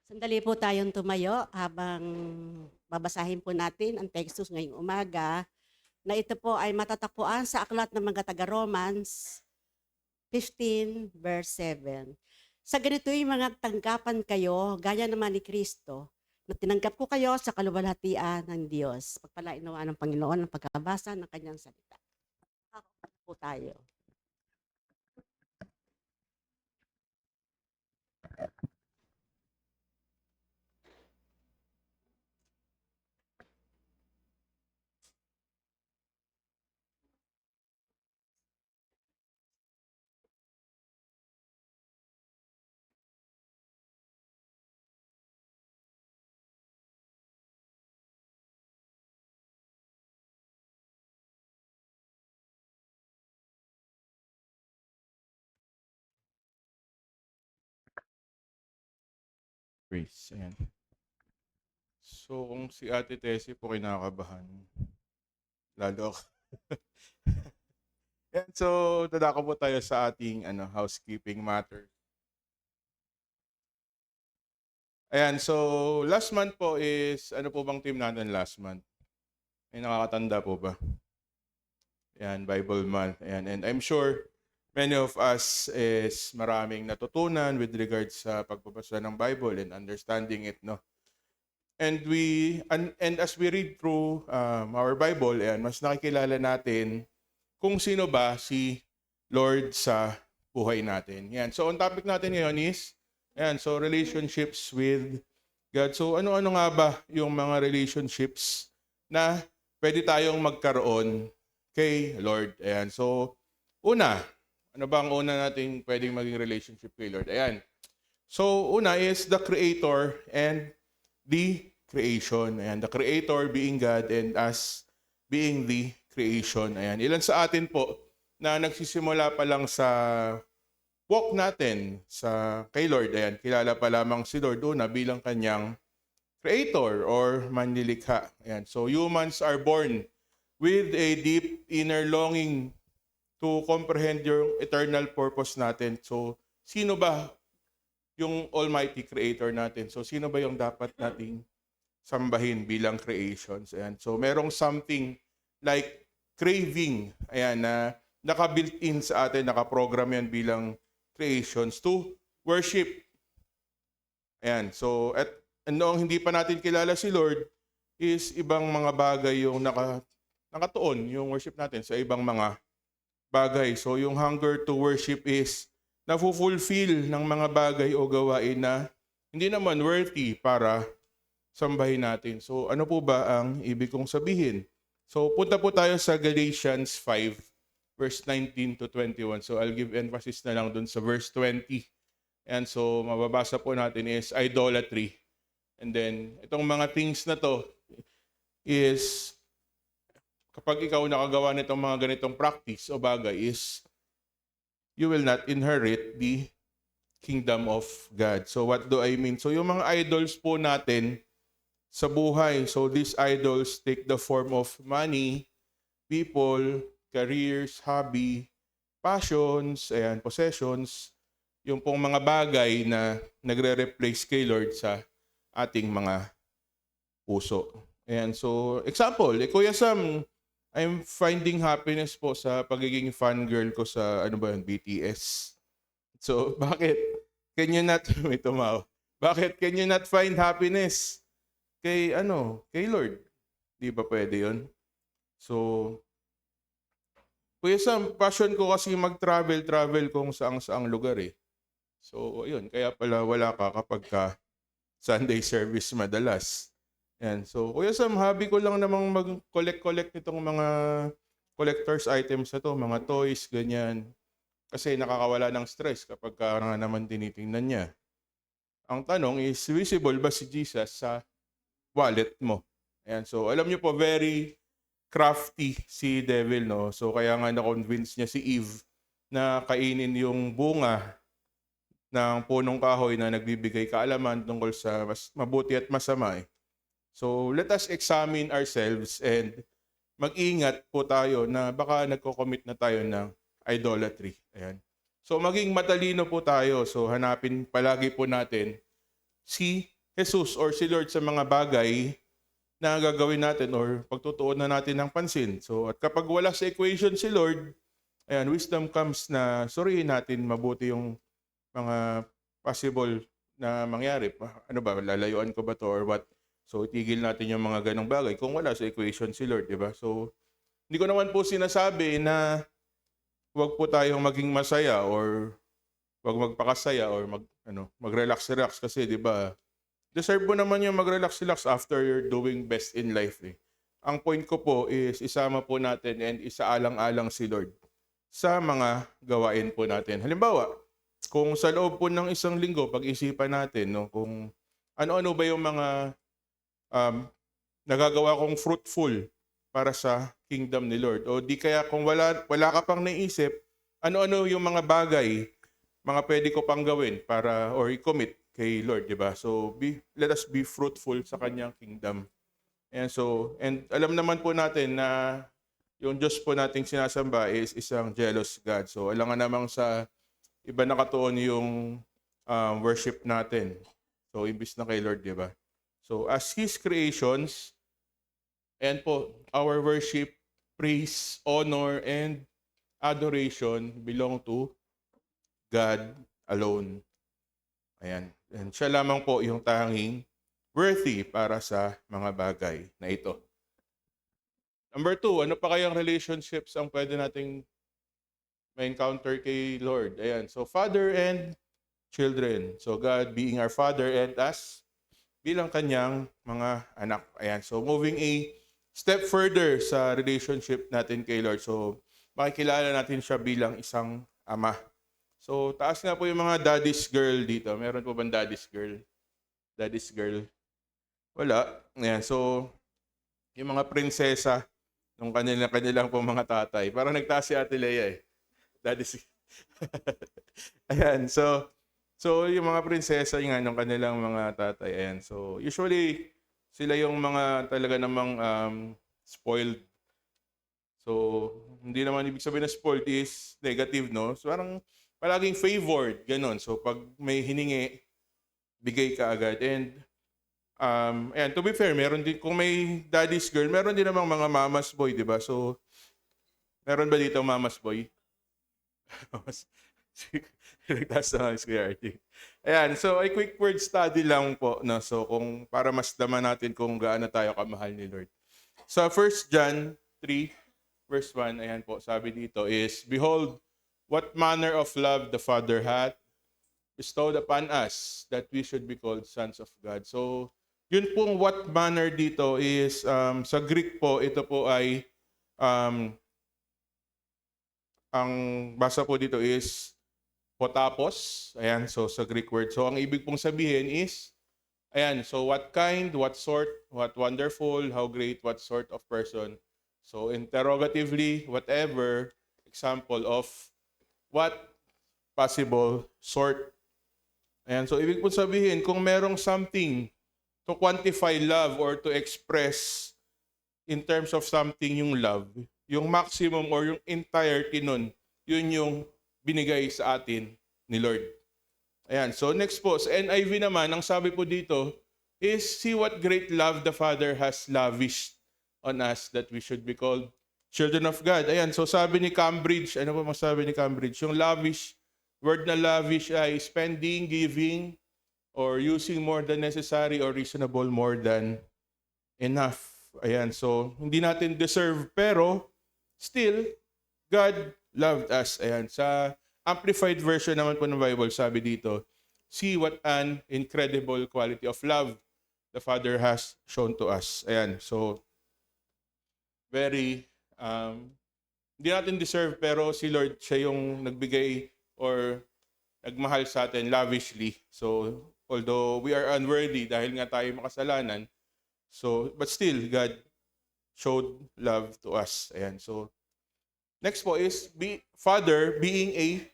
Sandali po tayong tumayo habang babasahin po natin ang text ngayong umaga na ito po ay matatagpuan sa aklat ng mga taga-Romans 15 verse 7. Sa ganito'y mga tanggapan kayo, gaya naman ni Kristo, na tinanggap ko kayo sa kaluwalhatian ng Diyos. Pagpalain nawa ng Panginoon ang pagkabasa ng kanyang salita. Ako po tayo. Praise. Ayan. So, kung si Ate Tessie po kinakabahan, lalo ako. Ayan, so, dadako po tayo sa ating housekeeping matter. Ayan, so last month po is, ano po bang team natin last month? May nakakatanda po ba? Ayan, Bible month. Ayan, and I'm sure many of us is maraming natutunan with regards sa pagbabasa ng Bible and understanding it, no? And as we read through our Bible, ayan, mas nakikilala natin kung sino ba si Lord sa buhay natin. Yan. So, ang topic natin ngayon is, ayan, so relationships with God. So, ano-ano nga ba yung mga relationships na pwede tayong magkaroon kay Lord? Ayan. So, una, ano ba ang una nating pwedeng maging relationship kay Lord? Ayan. So, una is the Creator and the creation. Ayan, the Creator being God and us being the creation. Ayan, ilan sa atin po na nagsisimula pa lang sa walk natin sa kay Lord. Ayan, kilala pa lamang si Lord una bilang kanyang creator or manlilikha. Ayan, so humans are born with a deep inner longing to comprehend yung eternal purpose natin. So, sino ba yung Almighty Creator natin? So, sino ba yung dapat nating sambahin bilang creations? Ayan. So, merong something like craving, ayan, na naka-built in sa atin, naka-program yan bilang creations to worship. Ayan. So, at noong hindi pa natin kilala si Lord, is ibang mga bagay yung nakatuon yung worship natin sa ibang mga bagay. So, yung hunger to worship is na-fulfill ng mga bagay o gawain na hindi naman worthy para sambahin natin. So, ano po ba ang ibig kong sabihin? So, punta po tayo sa Galatians 5, verse 19 to 21. So, I'll give emphasis na lang dun sa verse 20. And so, mababasa po natin is idolatry. And then, itong mga things na to is, kapag ikaw nakagawa nitong mga ganitong practice o bagay is, you will not inherit the kingdom of God. So what do I mean? So yung mga idols po natin sa buhay, so these idols take the form of money, people, careers, hobby, passions, ayan, possessions, yung pong mga bagay na nagre-replace kay Lord sa ating mga puso. Ayan, so example, Kuya Sam, I'm finding happiness po sa pagiging fangirl ko sa, ano ba yun, BTS. So, bakit? Can you not, may tumaw. Bakit can you not find happiness kay Lord? Di ba pwede yun? So, Kuya Sam, passion ko kasi mag-travel kung saang-saang lugar eh. So, ayun, kaya pala wala ka kapag ka Sunday service madalas. Yan. So, Kuya Sam, hobby ko lang namang mag-collect nitong mga collector's items na to, mga toys, ganyan. Kasi nakakawala ng stress kapag ka nga naman tinitingnan niya. Ang tanong is, visible ba si Jesus sa wallet mo? Ayan. So, alam niyo po, very crafty si devil, no? So, kaya nga na-convince niya si Eve na kainin yung bunga ng punong kahoy na nagbibigay kaalaman tungkol sa mas mabuti at masama eh. So, let us examine ourselves and mag-ingat po tayo na baka nagko-commit na tayo ng idolatry. Ayan. So, maging matalino po tayo. So, hanapin palagi po natin si Jesus or si Lord sa mga bagay na gagawin natin or pagtutuunan natin ng pansin. So, at kapag wala sa equation si Lord, ayan, wisdom comes na suriin natin mabuti yung mga possible na mangyari. Ano ba, lalayuan ko ba to or what? So, itigil natin yung mga ganong bagay kung wala sa equation si Lord, di ba? So, hindi ko naman po sinasabi na huwag po tayong maging masaya or huwag magpakasaya or mag-relax-relax kasi, di ba, deserve mo naman yung mag-relax-relax after you're doing best in life. Eh. Ang point ko po is isama po natin and isaalang-alang si Lord sa mga gawain po natin. Halimbawa, kung sa loob po ng isang linggo, pag-isipan natin no, kung ano-ano ba yung mga nagagawa kong fruitful para sa kingdom ni Lord. O di kaya kung wala ka pang naisip, ano-ano yung mga bagay, mga pwede ko pang gawin para or i-commit kay Lord, di ba? So let us be fruitful sa kanyang kingdom. And alam naman po natin na yung Diyos po nating sinasamba is isang jealous God. So alangan namang sa iba nakatuon yung worship natin. So imbis na kay Lord, di ba? So as His creations, and po, our worship, praise, honor, and adoration belong to God alone. Ayan. And siya lamang po yung tanging worthy para sa mga bagay na ito. Number 2, ano pa kayang relationships ang pwede nating ma-encounter kay Lord? Ayan. So, Father and children. So, God being our Father and us bilang kanyang mga anak. Ayan. So, moving a step further sa relationship natin kay Lord. So, makikilala natin siya bilang isang ama. So, taas nga po yung mga daddy's girl dito. Meron po bang daddy's girl? Daddy's girl? Wala. Ayan. So, yung mga prinsesa ng kanilang po mga tatay. Parang nagtaas si Ate Leia eh. Daddy's Ayan. So, yung mga prinsesa nga ng kanilang mga tatay. Ayan. So, usually, sila yung mga talaga namang spoiled. So, hindi naman ibig sabihin na spoiled is negative, no? So, parang palaging favored, ganon. So, pag may hiningi, bigay ka agad. And, ayan, to be fair, meron din, kung may daddy's girl, meron din namang mga mama's boy, di ba? So, meron ba dito mama's boy? Nagtaas na si RT. Ayan, so a quick word study lang po. No? So kung para mas daman natin kung gaano tayo kamahal ni Lord. So 1 John 3 verse 1, ayan po, sabi dito is, Behold, what manner of love the Father hath bestowed upon us that we should be called sons of God. So yun pong what manner dito is, sa Greek po, ito po ay, ang basa po dito is potapos. Ayan, so sa Greek word. So ang ibig pong sabihin is, ayan, so what kind, what sort, what wonderful, how great, what sort of person. So interrogatively, whatever, example of what possible sort. Ayan, so ibig pong sabihin, kung merong something to quantify love or to express in terms of something yung love, yung maximum or yung entirety nun, yun yung binigay sa atin ni Lord. Ayan. So next po, sa NIV naman, ang sabi po dito is, see what great love the Father has lavished on us that we should be called children of God. Ayan. So sabi ni Cambridge, ano po masabi ni Cambridge? Yung lavish, word na lavish ay spending, giving, or using more than necessary or reasonable more than enough. Ayan. So hindi natin deserve, pero still, God loved us. Ayan. Sa Amplified version naman po ng Bible, sabi dito, see what an incredible quality of love the Father has shown to us. Ayan. So, very, hindi natin deserve, pero si Lord, siya yung nagbigay or nagmahal sa atin lavishly. So, although we are unworthy dahil nga tayo makasalanan, so, but still, God showed love to us. Ayan. So, next po is Father being a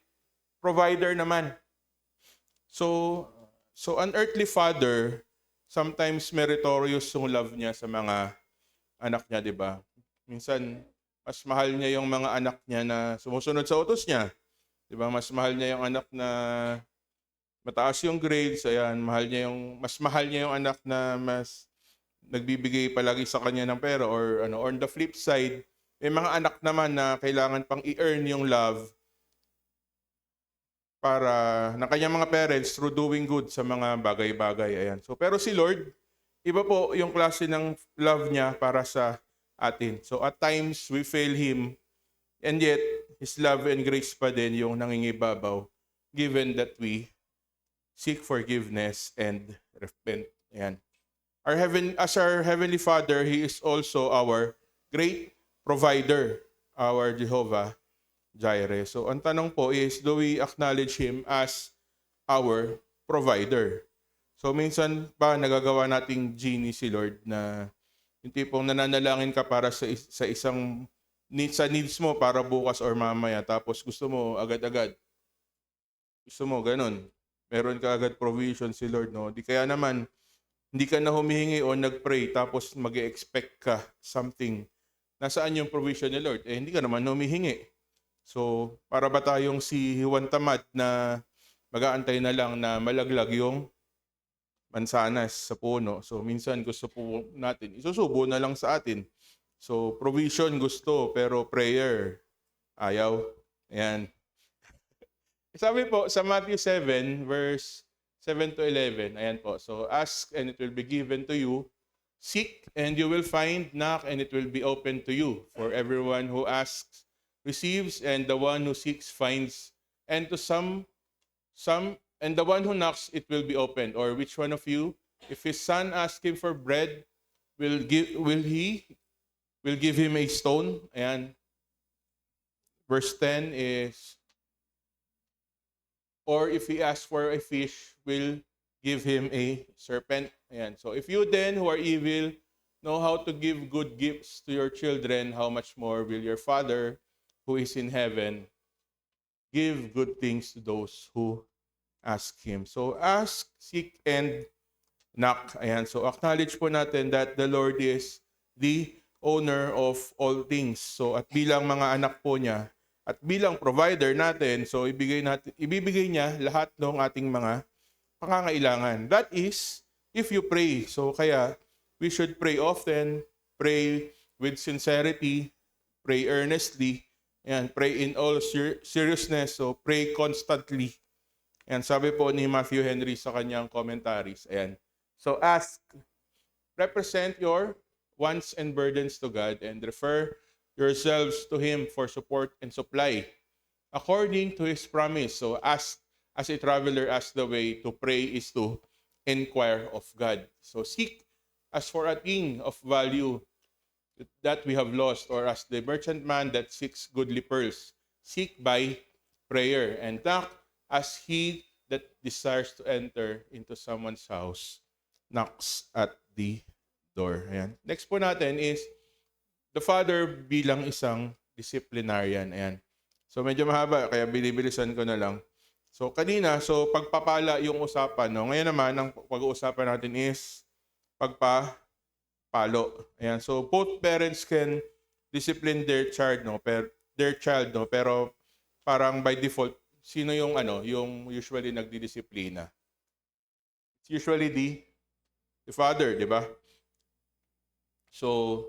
provider naman. So an earthly father, sometimes meritorious yung love niya sa mga anak niya, di ba? Minsan, mas mahal niya yung mga anak niya na sumusunod sa utos niya. Di ba? Mas mahal niya yung anak na mataas yung grades, ayan, mas mahal niya yung anak na mas nagbibigay palagi sa kanya ng pera, or ano, on the flip side, may mga anak naman na kailangan pang i-earn yung love para ng kanyang mga parents through doing good sa mga bagay-bagay. Ayan. So, pero si Lord, iba po yung klase ng love niya para sa atin. So at times, we fail Him, and yet, His love and grace pa din yung nangingibabaw, given that we seek forgiveness and repent. Ayan. As our Heavenly Father, He is also our great provider, our Jehovah Jireh. So ang tanong po is, do we acknowledge Him as our provider? So minsan ba nagagawa nating genie si Lord na yung tipong nananalangin ka para sa isang sa needs mo para bukas or mamaya, tapos gusto mo agad-agad. Gusto mo ganun. Meron ka agad provision si Lord, no? Di kaya naman hindi ka na humihingi o nag-pray tapos mag-expect ka something. Nasaan yung provision ni Lord? Eh, hindi ka naman humihingi. So, para ba tayong si Juan Tamad na mag-aantay na lang na malaglag yung mansanas sa puno? So, minsan gusto po natin, isusubo na lang sa atin. So, provision gusto, pero prayer, ayaw. Ayan. Sabi po sa Matthew 7, verse 7 to 11. Ayan po. So, ask and it will be given to you. Seek and you will find. Knock and it will be open to you. For everyone who asks receives, and the one who seeks finds. And to and the one who knocks, it will be opened. Or which one of you, if his son asks him for bread, will give him a stone? Ayan. Verse 10 is, or if he asks for a fish, will give him a serpent. Ayan. So if you then, who are evil, know how to give good gifts to your children, how much more will your Father, who is in heaven, give good things to those who ask Him. So ask, seek, and knock. Ayan. So acknowledge po natin that the Lord is the owner of all things. So at bilang mga anak po niya, at bilang provider natin, so ibibigay niya lahat ng ating mga pangangailangan. That is, if you pray. So kaya, we should pray often, pray with sincerity, pray earnestly, and pray in all seriousness. So pray constantly. And sabi po ni Matthew Henry sa kanyang commentaries. Ayan. So ask, represent your wants and burdens to God, and refer yourselves to Him for support and supply according to His promise. So as a traveler, as the way to pray is to inquire of God. So seek as for a thing of value that we have lost, or as the merchantman that seeks goodly pearls. Seek by prayer, and knock as he that desires to enter into someone's house knocks at the door. Ayan. Next po natin is the Father bilang isang disciplinarian. Ayan. So medyo mahaba, kaya binibilisan ko na lang. So kanina, so pagpapala yung usapan. No? Ngayon naman, ang pag-uusapan natin is pagpapalo. Ayan. So both parents can discipline their child, no? Pero parang by default, sino yung yung usually nagdidisiplina? It's usually the father, di ba? So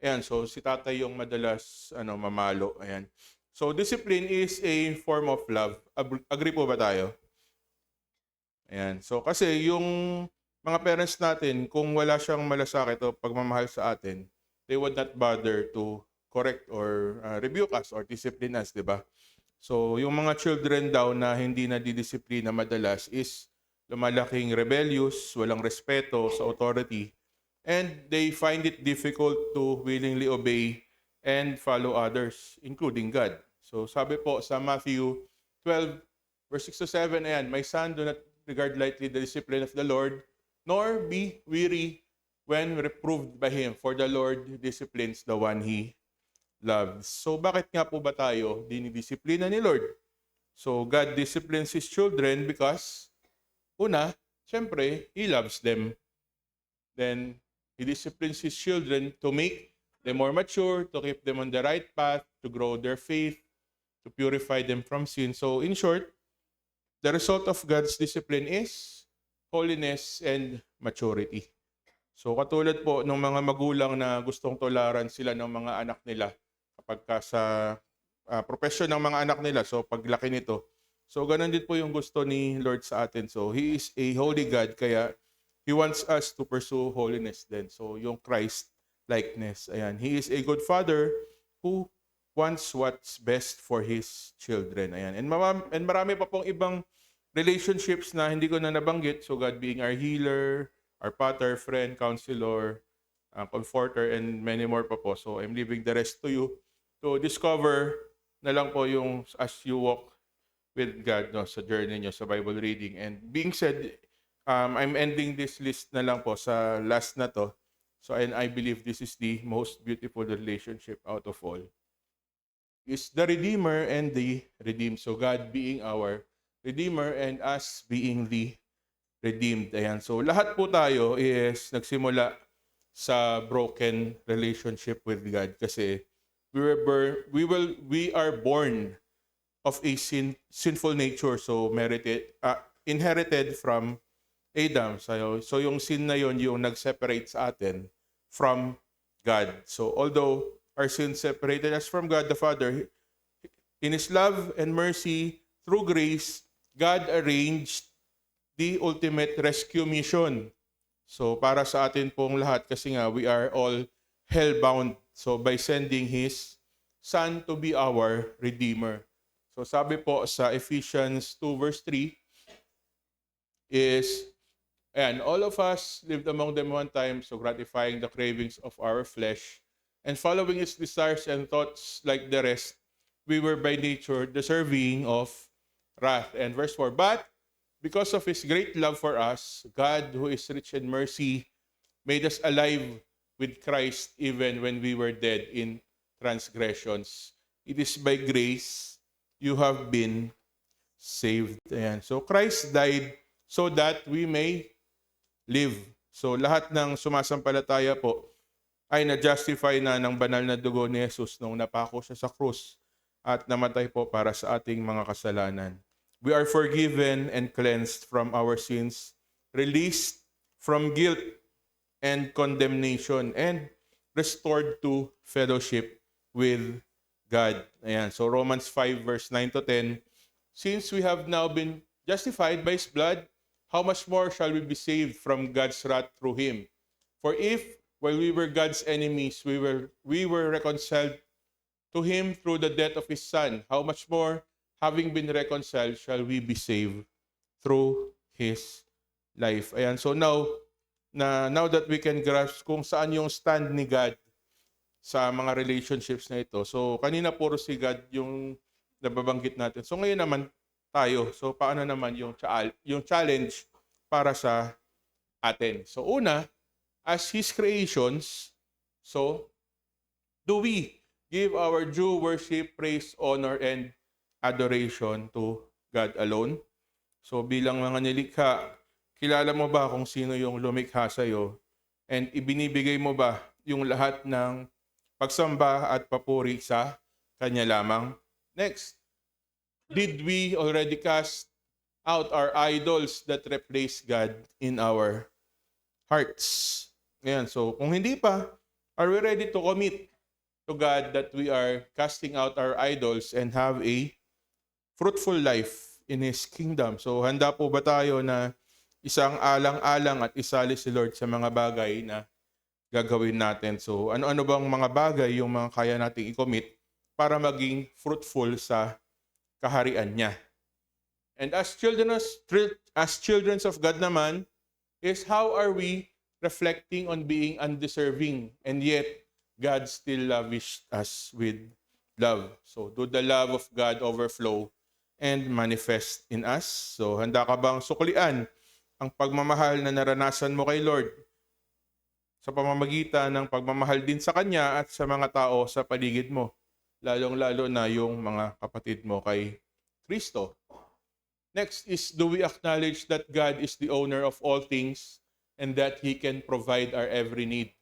ayan, so si tatay yung madalas mamalo. Ayan. So discipline is a form of love. Agree po ba tayo? Ayan. So kasi yung mga parents natin, kung wala siyang malasakit o pagmamahal sa atin, they would not bother to correct or rebuke us or discipline us, di ba? So yung mga children daw na hindi nadidisiplina madalas is lumalaking rebellious, walang respeto sa authority, and they find it difficult to willingly obey and follow others, including God. So sabi po sa Matthew 12, verse 6 to 7, ayan, my son, do not regard lightly the discipline of the Lord, nor be weary when reproved by Him, for the Lord disciplines the one He loves. So bakit nga po ba tayo dinidisiplina ni Lord? So God disciplines His children because, una, syempre, He loves them. Then, He disciplines His children to make them more mature, to keep them on the right path, to grow their faith, to purify them from sin. So, in short, the result of God's discipline is holiness and maturity. So katulad po ng mga magulang na gustong tularan sila ng mga anak nila kapag sa profession ng mga anak nila, so paglaki nito. So ganun din po yung gusto ni Lord sa atin. So He is a holy God, kaya He wants us to pursue holiness din. So yung Christ likeness. Ayan. He is a good father who wants what's best for His children. Ayan. And marami pa pong ibang relationships na hindi ko na nabanggit. So God being our healer, our pater, friend, counselor, comforter, and many more pa po. So I'm leaving the rest to you to discover na lang po yung as you walk with God, no, sa journey nyo, sa Bible reading. And being said, I'm ending this list na lang po sa last na to. So, and I believe this is the most beautiful relationship out of all. Is the Redeemer and the redeemed. So, God being our Redeemer and us being the redeemed. Ayan. So, lahat po tayo is nagsimula sa broken relationship with God kasi we are born of a sinful nature, so inherited from Adam. So yung sin na yon yung nag-separate sa atin from God. So although our sin separated us from God the Father, in His love and mercy, through grace, God arranged the ultimate rescue mission. So para sa atin pong lahat, kasi nga we are all hell-bound. So by sending His Son to be our Redeemer. So sabi po sa Ephesians 2 verse 3 is, and all of us lived among them one time, so gratifying the cravings of our flesh and following its desires and thoughts like the rest, we were by nature deserving of wrath. And verse 4, but because of His great love for us, God, who is rich in mercy, made us alive with Christ even when we were dead in transgressions. It is by grace you have been saved. Ayan. So Christ died so that we may live. So lahat ng sumasampalataya po ay na-justify na ng banal na dugo ni Jesus nung napako siya sa krus at namatay po para sa ating mga kasalanan. We are forgiven and cleansed from our sins, released from guilt and condemnation, and restored to fellowship with God. Ayan. So Romans 5 verse 9 to 10, since we have now been justified by His blood, how much more shall we be saved from God's wrath through Him? For if, while we were God's enemies, we were reconciled to Him through the death of His Son, how much more, having been reconciled, shall we be saved through His life? Ayan. So now that we can grasp kung saan yung stand ni God sa mga relationships na ito. So, kanina puro si God yung nababanggit natin. So, ngayon naman tayo. So, paano naman yung challenge para sa atin? So, una, as His creations, so, do we give our due worship, praise, honor, and adoration to God alone? So, bilang mga nilikha, kilala mo ba kung sino yung lumikha sa'yo? And ibinibigay mo ba yung lahat ng pagsamba at papuri sa Kanya lamang? Next, did we already cast out our idols that replace God in our hearts? Ayan, so kung hindi pa, are we ready to commit to God that we are casting out our idols and have a fruitful life in His kingdom? So handa po ba tayo na isang alang-alang at isali si Lord sa mga bagay na gagawin natin? So ano-ano bang mga bagay yung mga kaya nating i-commit para maging fruitful sa kaharian niya? And as children of God naman, is how are we reflecting on being undeserving and yet God still lavished us with love? So do the love of God overflow and manifest in us? So handa ka bang suklian ang pagmamahal na naranasan mo kay Lord sa pamamagitan ng pagmamahal din sa Kanya at sa mga tao sa paligid mo, lalong-lalo na yung mga kapatid mo kay Kristo? Next is, do we acknowledge that God is the owner of all things and that He can provide our every need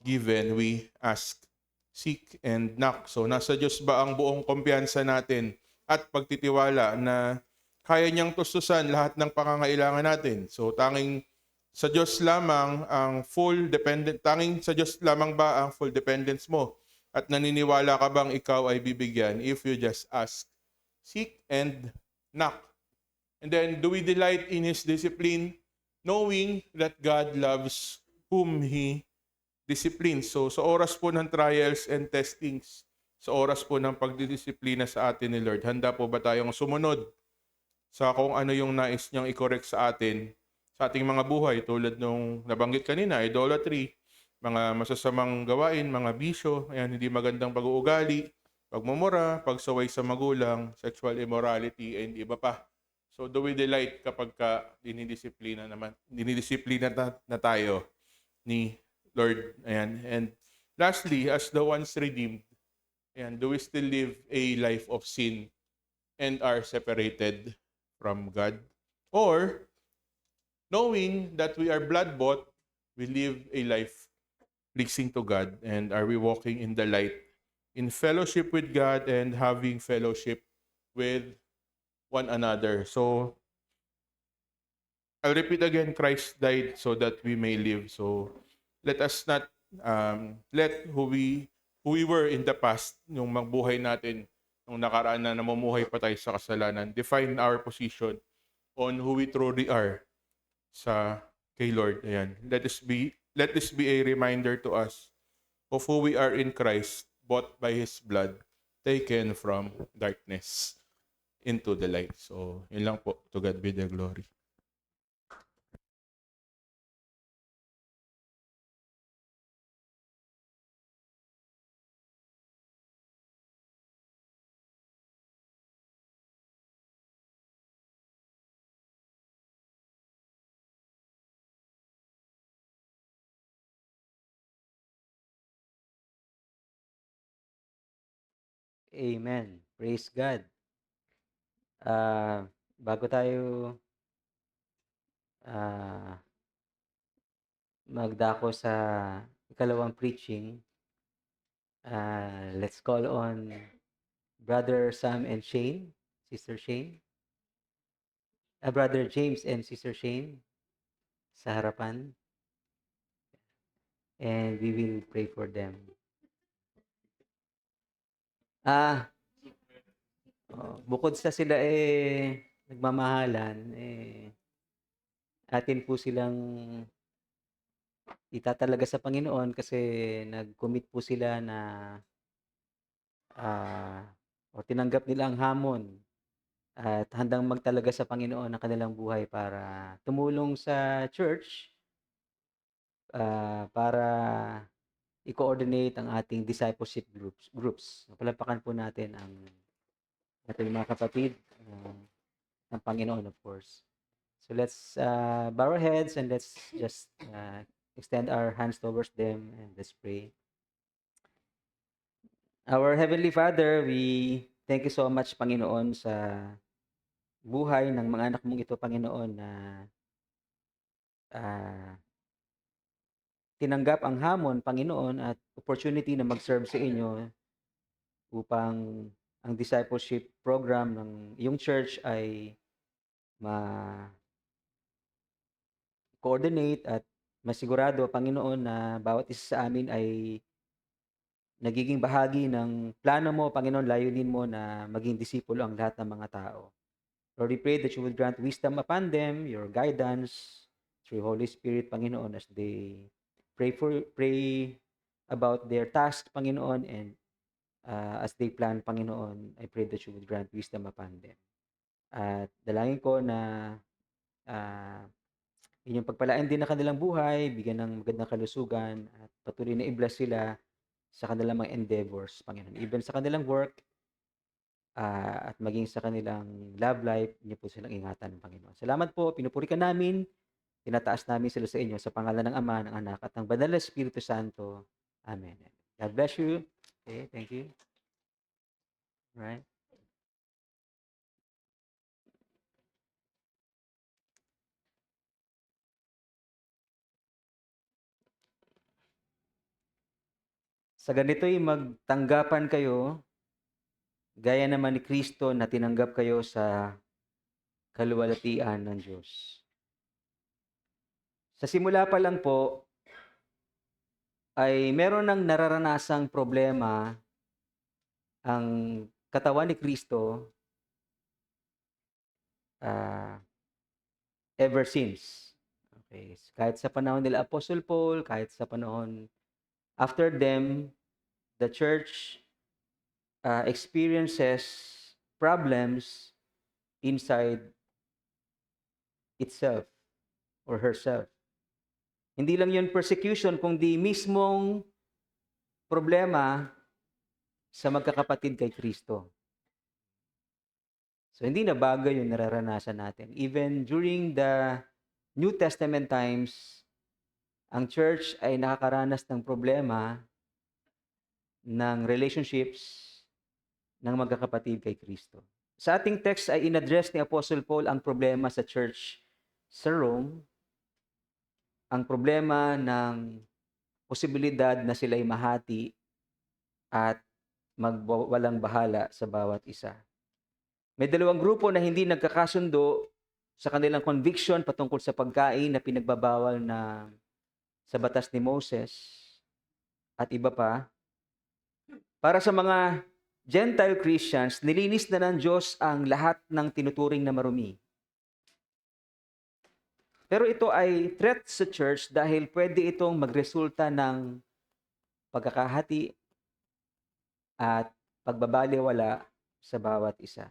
given we ask, seek, and knock? So nasa Diyos ba ang buong kumpiyansa natin at pagtitiwala na kaya niyang tustusan lahat ng pangangailangan natin. So tanging sa Diyos lamang ang tanging sa Diyos lamang ba ang full dependence mo? At naniniwala ka bang ikaw ay bibigyan if you just ask, seek, and knock? And then, do we delight in His discipline, knowing that God loves whom He disciplines? So, sa oras po ng trials and testings, sa oras po ng pagdidisiplina sa atin ni Lord, handa po ba tayong sumunod sa kung ano yung nais niyang i-correct sa atin, sa ating mga buhay, tulad nung nabanggit kanina, idolatry, mga masasamang gawain, mga bisyo, ayan, hindi magandang pag-uugali, pagmumura, pagsaway sa magulang, sexual immorality, and iba pa. So do we delight kapag dinidisiplina na tayo ni Lord? Ayan. And lastly, as the ones redeemed, ayan, do we still live a life of sin and are separated from God? Or, knowing that we are blood-bought, we live a life pleasing to God, and are we walking in the light, in fellowship with God and having fellowship with one another? So, I'll repeat again, Christ died so that we may live. So, let us not let who we were in the past, yung magbuhay natin, nung nakaraan na namumuhay pa tayo sa kasalanan, define our position on who we truly are sa kay Lord. Ayan. Let this be a reminder to us of who we are in Christ, bought by His blood, taken from darkness into the light. So, yun lang po. To God be the glory. Amen. Praise God. Bago tayo ah, magdako sa ikalawang preaching, let's call on Brother Sam and Shane, Sister Shane, Brother James and Sister Shane sa harapan, and we will pray for them. Bukod sa sila nagmamahalan, atin po silang itatalaga sa Panginoon kasi nag-commit po sila na o tinanggap nila ang hamon at handang magtalaga sa Panginoon ng kanilang buhay para tumulong sa church, para i-coordinate ang ating discipleship groups. Palakpakan po natin ang ating mga kapatid ng Panginoon, of course. So let's bow our heads and let's just extend our hands towards them and let's pray. Our Heavenly Father, we thank you so much, Panginoon, sa buhay ng mga anak mong ito, Panginoon, na tinanggap ang hamon, Panginoon, at opportunity na mag-serve sa inyo upang ang discipleship program ng iyong church ay ma-coordinate at masigurado, Panginoon, na bawat isa sa amin ay nagiging bahagi ng plano mo, Panginoon, layunin mo na maging disipulo ang lahat ng mga tao. Lord, we pray that you will grant wisdom upon them, your guidance through Holy Spirit, Panginoon, as they pray about their task, Panginoon, and as they plan, Panginoon, I pray that you would grant wisdom upon them. At dalangin ko na inyong pagpalain din na kanilang buhay, bigyan ng magandang kalusugan, at patuloy na i-bless sila sa kanilang mga endeavors, Panginoon. Even sa kanilang work, at maging sa kanilang love life, niyo po silang ingatan ng Panginoon. Salamat po, pinupuri ka namin, tinataas namin sila sa inyo sa pangalan ng Ama, ng Anak, at ng Banal na Espiritu Santo. Amen. God bless you. Okay, thank you. All right. Sa ganito'y magtanggapan kayo, gaya naman ni Kristo na tinanggap kayo sa kaluwalhatian ng Diyos. Sa simula pa lang po, ay meron ng nararanasang problema ang katawan ni Kristo ah, ever since. Okay. Kahit sa panahon nila Apostle Paul, kahit sa panahon after them, the church experiences problems inside itself or herself. Hindi lang yun persecution, kundi mismong problema sa magkakapatid kay Kristo. So, hindi na bagay yung nararanasan natin. Even during the New Testament times, ang church ay nakakaranas ng problema ng relationships ng magkakapatid kay Kristo. Sa ating text ay in-address ni Apostle Paul ang problema sa church sa Rome, ang problema ng posibilidad na sila'y mahati at magwalang bahala sa bawat isa. May dalawang grupo na hindi nagkakasundo sa kanilang conviction patungkol sa pagkain na pinagbabawal na sa batas ni Moses at iba pa. Para sa mga Gentile Christians, nilinis na ng Diyos ang lahat ng tinuturing na marumi. Pero ito ay threat sa church dahil pwede itong magresulta ng pagkakahati at pagbabaliwala sa bawat isa.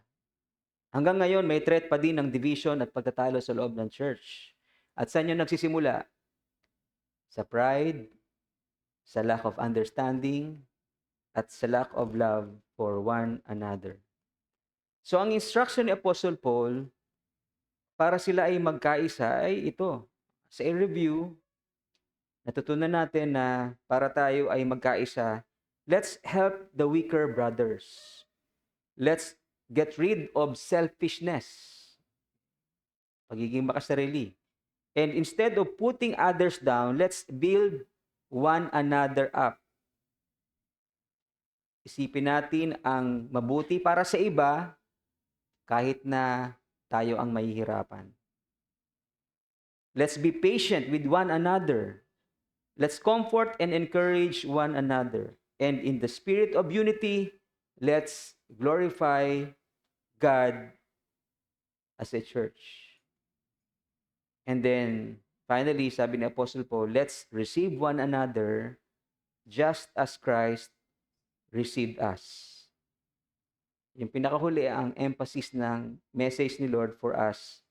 Hanggang ngayon, may threat pa din ng division at pagtatalo sa loob ng church. At saan yun nagsisimula? Sa pride, sa lack of understanding, at sa lack of love for one another. So ang instruction ni Apostle Paul para sila ay magkaisa ay ito. Sa review, natutunan natin na para tayo ay magkaisa, let's help the weaker brothers. Let's get rid of selfishness, pagiging makasarili. And instead of putting others down, let's build one another up. Isipin natin ang mabuti para sa iba kahit na tayo ang mahihirapan. Let's be patient with one another. Let's comfort and encourage one another. And in the spirit of unity, let's glorify God as a church. And then, finally, sabi ni Apostle Paul, let's receive one another just as Christ received us. Yung pinakahuli ang emphasis ng message ni Lord for us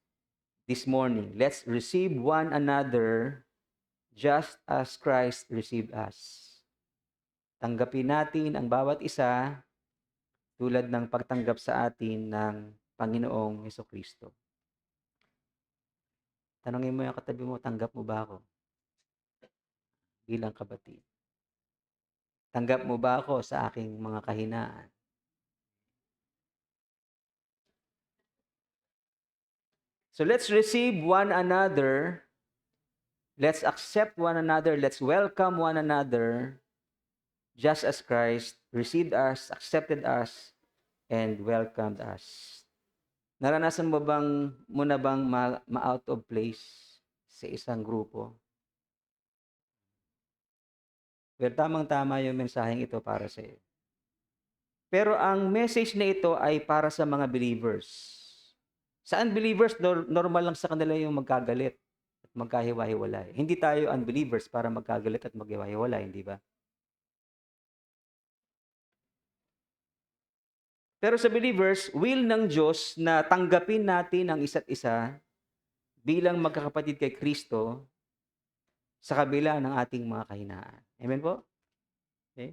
this morning. Let's receive one another just as Christ received us. Tanggapin natin ang bawat isa tulad ng pagtanggap sa atin ng Panginoong Hesukristo. Tanungin mo yung katabi mo, tanggap mo ba ako? Bilang kapatid. Tanggap mo ba ako sa aking mga kahinaan? So let's receive one another. Let's accept one another. Let's welcome one another just as Christ received us, accepted us, and welcomed us. Naranasan mo na bang ma-out of place sa isang grupo? Pero tamang-tama yung mensaheng ito para sa iyo. Pero ang message na ito ay para sa mga believers. Sa unbelievers, normal lang sa kanila yung magkagalit at magkahiwa-hiwalay. Hindi tayo unbelievers para magkagalit at maghiwa-hiwalay, hindi ba? Pero sa believers, will ng Diyos na tanggapin natin ang isa't isa bilang magkakapatid kay Kristo sa kabila ng ating mga kahinaan. Amen po? Okay?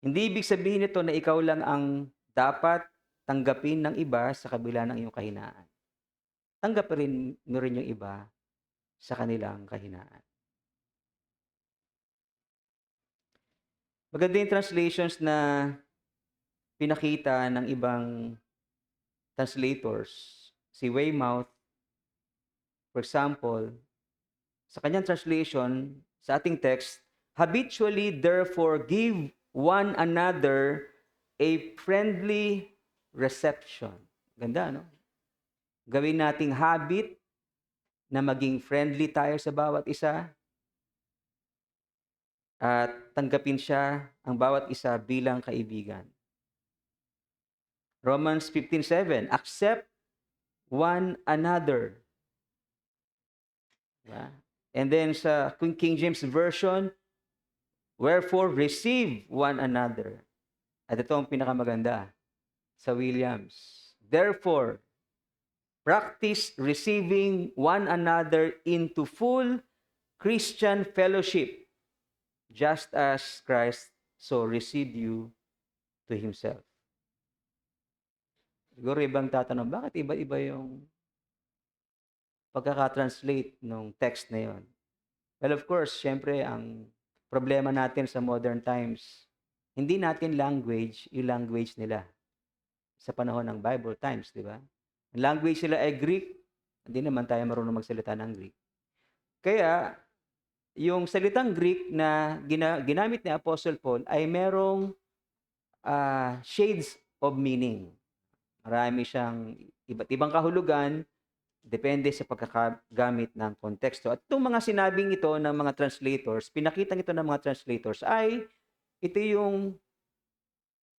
Hindi ibig sabihin nito na ikaw lang ang dapat tanggapin ng iba sa kabila ng iyong kahinaan. Tanggapin mo rin yung iba sa kanilang kahinaan. Maganda yung translations na pinakita ng ibang translators. Si Weymouth, for example, sa kanyang translation, sa ating text, habitually therefore give one another a friendly reception. Ganda, no? Gawin nating habit na maging friendly tayo sa bawat isa at tanggapin siya, ang bawat isa bilang kaibigan. Romans 15:7, accept one another. Diba? And then sa King James Version, wherefore receive one another. At ito ang pinakamaganda sa Williams. Therefore, practice receiving one another into full Christian fellowship, just as Christ so received you to Himself. Siguro ibang tatanong, bakit iba-iba yung pagkakatranslate ng text na yon? Well, of course, syempre, ang problema natin sa modern times, hindi natin language yung language nila sa panahon ng Bible times, di ba? Ang language nila ay Greek, hindi naman tayo marunong magsalita ng Greek. Kaya, yung salitang Greek na ginamit ni Apostle Paul ay merong shades of meaning. Marami siyang iba't ibang kahulugan, depende sa pagkakagamit ng konteksto. At itong mga sinabing ito ng mga translators, pinakitang ito ng mga translators, ay ito yung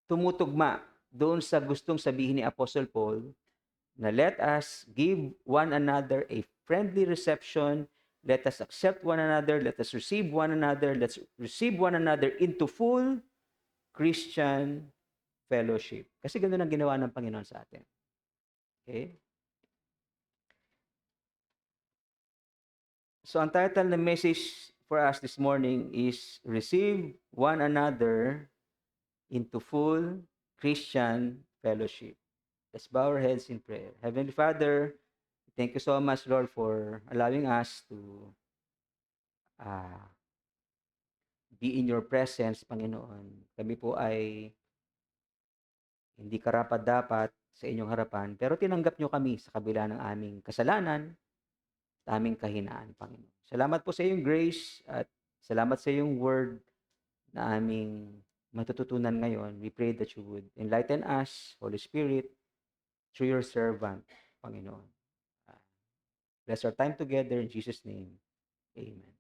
tumutugma doon sa gustong sabihin ni Apostle Paul na let us give one another a friendly reception, let us accept one another, let us receive one another, let's receive one another into full Christian fellowship. Kasi ganun ang ginawa ng Panginoon sa atin. Okay? So, ang title ng message for us this morning is Receive One Another into Full Christian Fellowship. Let's bow our heads in prayer. Heavenly Father, thank you so much, Lord, for allowing us to be in your presence, Panginoon. Kami po ay hindi karapat-dapat sa inyong harapan, pero tinanggap nyo kami sa kabila ng aming kasalanan, aming kahinaan, Panginoon. Salamat po sa iyong grace at salamat sa iyong word na aming matututunan ngayon. We pray that you would enlighten us, Holy Spirit, through your servant, Panginoon. Bless our time together in Jesus' name. Amen.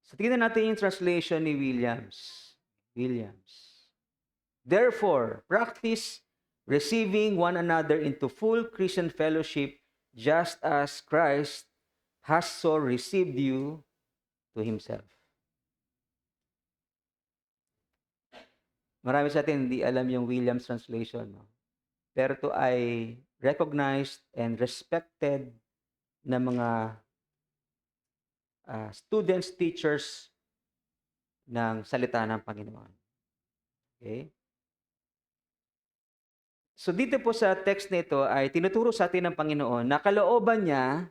So, tingnan natin yung translation ni Williams. Therefore, practice receiving one another into full Christian fellowship, just as Christ has so received you to Himself. Marami sa atin hindi alam yung Williams translation, no? Pero ito ay recognized and respected na mga students, teachers ng salita ng Panginoon. Okay? So dito po sa text nito ay tinuturo sa atin ng Panginoon na kalooban niya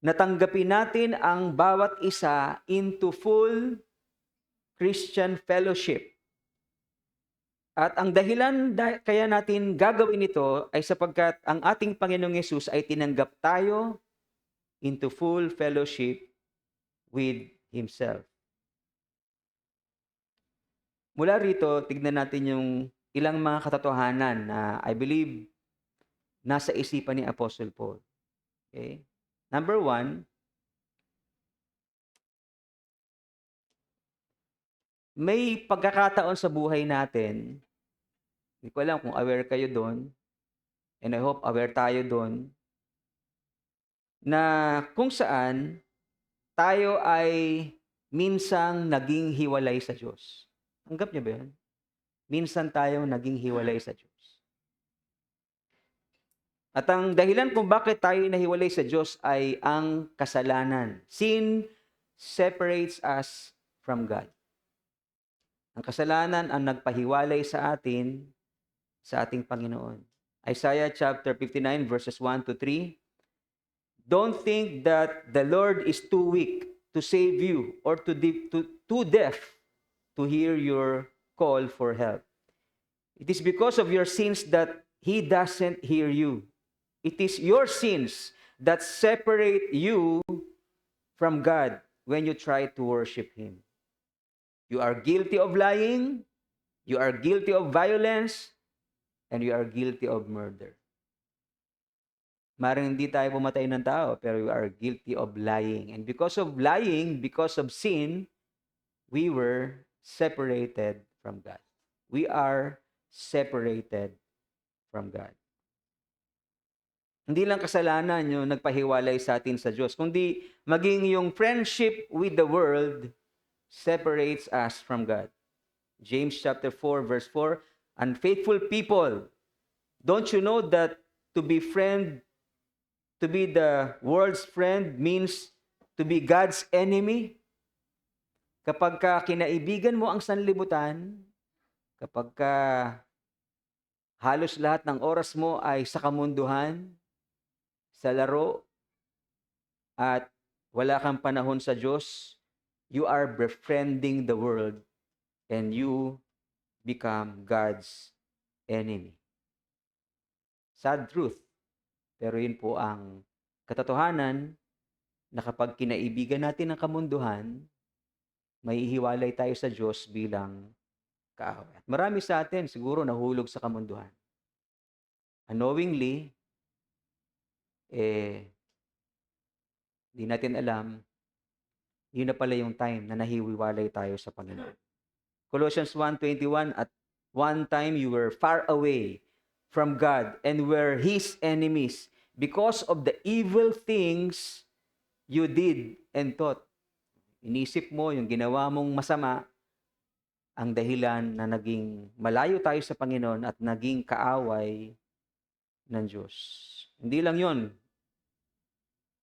na tanggapin natin ang bawat isa into full Christian fellowship. At ang dahilan kaya natin gagawin ito ay sapagkat ang ating Panginoong Yesus ay tinanggap tayo into full fellowship with Himself. Mula rito, tignan natin yung ilang mga katotohanan na I believe nasa isipan ni Apostle Paul. Okay? Number 1, may pagkakataon sa buhay natin, hindi ko alam kung aware kayo doon, and I hope aware tayo doon, na kung saan tayo ay minsang naging hiwalay sa Diyos. Tanggap niyo ba yun? Minsan tayong naging hiwalay sa Diyos. At ang dahilan kung bakit tayo nahiwalay sa Diyos ay ang kasalanan. Sin separates us from God. Ang kasalanan ang nagpahiwalay sa atin sa ating Panginoon. Isaiah chapter 59 verses 1 to 3. Don't think that the Lord is too weak to save you or too deaf to hear your call for help. It is because of your sins that He doesn't hear you. It is your sins that separate you from God when you try to worship Him. You are guilty of lying, you are guilty of violence, and you are guilty of murder. Maring hindi tayo pumatay ng tao, pero we are guilty of lying. And because of lying, because of sin, we were separated from God. We are separated from God. Hindi lang kasalanan yung nagpahiwalay sa atin sa Diyos, kundi maging yung friendship with the world separates us from God. James chapter 4 verse 4, unfaithful people, don't you know that to be the world's friend means to be God's enemy? Kapag ka kinaibigan mo ang sanlibutan, kapag ka halos lahat ng oras mo ay sa kamunduhan, sa laro, at wala kang panahon sa Diyos, you are befriending the world and you become God's enemy. Sad truth. Pero yun po ang katotohanan na kapag kinaibigan natin ang kamunduhan, may ihiwalay tayo sa Diyos bilang kaaway. Marami sa atin siguro nahulog sa kamunduhan. Unknowingly, di natin alam, yun na pala yung time na nahihiwalay tayo sa Panginoon. Colossians 1:21, at one time you were far away from God and were His enemies because of the evil things you did and thought. Inisip mo yung ginawa mong masama ang dahilan na naging malayo tayo sa Panginoon at naging kaaway ng Diyos. Hindi lang yon.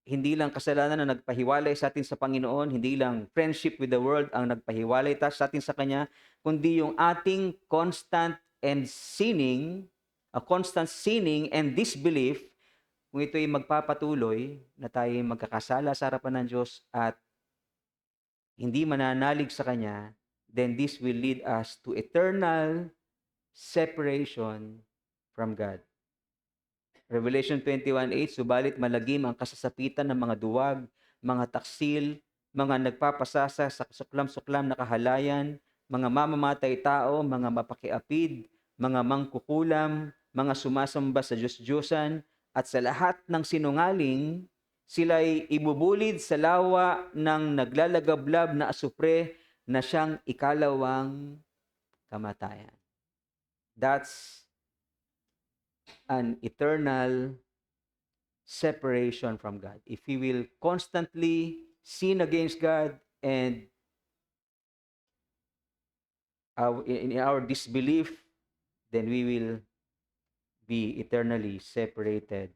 Hindi lang kasalanan na nagpahiwalay sa atin sa Panginoon, hindi lang friendship with the world ang nagpahiwalay sa atin sa Kanya, kundi yung ating constant sinning and disbelief, kung ito'y magpapatuloy na tayo magkakasala sa harapan ng Diyos at hindi mananalig sa Kanya, then this will lead us to eternal separation from God. Revelation 21:8, subalit malagim ang kasasapitan ng mga duwag, mga taksil, mga nagpapasasa sa suklam-suklam na kahalayan, mga mamamatay tao, mga mapakiapid, mga mangkukulam, mga sumasamba sa Diyos-Diyosan, at sa lahat ng sinungaling, sila'y ibubulid sa lawa ng naglalagablab na asupre na siyang ikalawang kamatayan. That's an eternal separation from God. If we will constantly sin against God and in our disbelief, then we will be eternally separated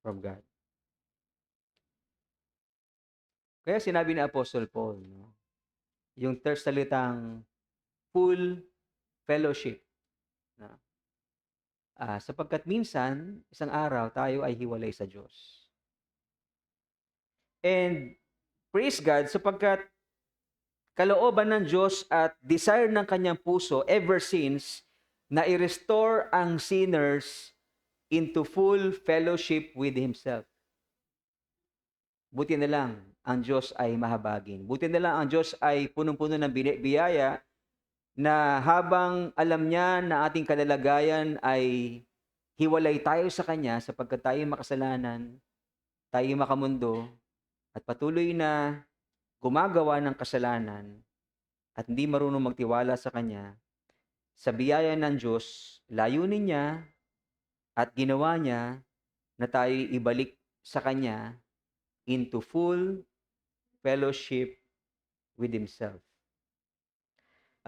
from God. Kaya sinabi ni Apostle Paul, yung third salitang full fellowship. Sapagkat minsan, isang araw, tayo ay hiwalay sa Diyos. And praise God, sapagkat kalooban ng Diyos at desire ng kanyang puso ever since na i-restore ang sinners into full fellowship with Himself. Buti na lang ang Diyos ay mahabagin. Buti na lang ang Diyos ay punong-puno ng biyaya na habang alam niya na ating kalalagayan ay hiwalay tayo sa Kanya sapagkat tayo makasalanan, tayo makamundo, at patuloy na gumagawa ng kasalanan at hindi marunong magtiwala sa Kanya, sa biyaya ng Diyos, layunin niya at ginawa niya na tayo ibalik sa Kanya into full fellowship with Himself.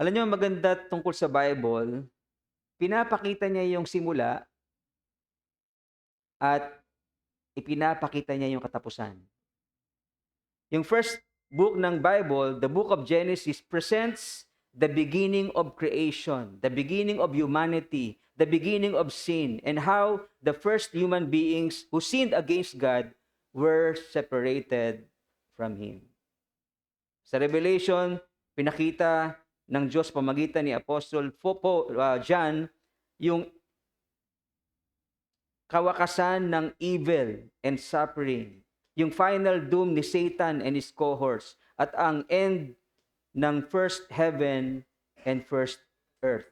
Alam niyo, maganda tungkol sa Bible, pinapakita niya yung simula at ipinapakita niya yung katapusan. Yung first book ng Bible, the book of Genesis, presents the beginning of creation, the beginning of humanity, the beginning of sin, and how the first human beings who sinned against God were separated from Him. Sa Revelation, pinakita ng Diyos pamagitan ni Apostle John yung kawakasan ng evil and suffering, yung final doom ni Satan and his cohorts, at ang end ng first heaven and first earth.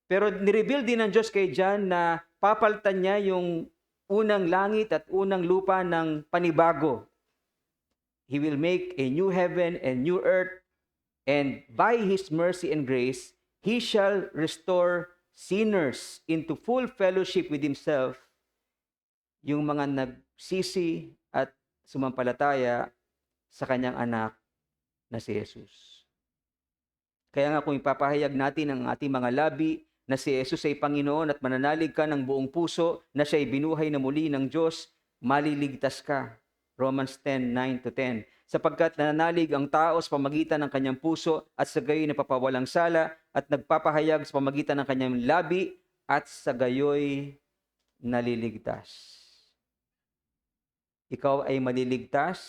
Pero nireveal din ng Diyos kay John na papalitan niya yung unang langit at unang lupa ng panibago. He will make a new heaven and new earth, and by His mercy and grace, He shall restore sinners into full fellowship with Himself, yung mga nagsisi at sumampalataya sa Kanyang anak na si Jesus. Kaya nga kung ipapahayag natin ang ating mga labi na si Jesus ay Panginoon at mananalig ka ng buong puso na siya ay binuhay na muli ng Diyos, maliligtas ka. Romans 10:9-10. Sapagkat nananalig ang tao sa pamagitan ng kanyang puso at sa gayoy napapawalang sala at nagpapahayag sa pamagitan ng kanyang labi at sa gayoy naliligtas. Ikaw ay maliligtas,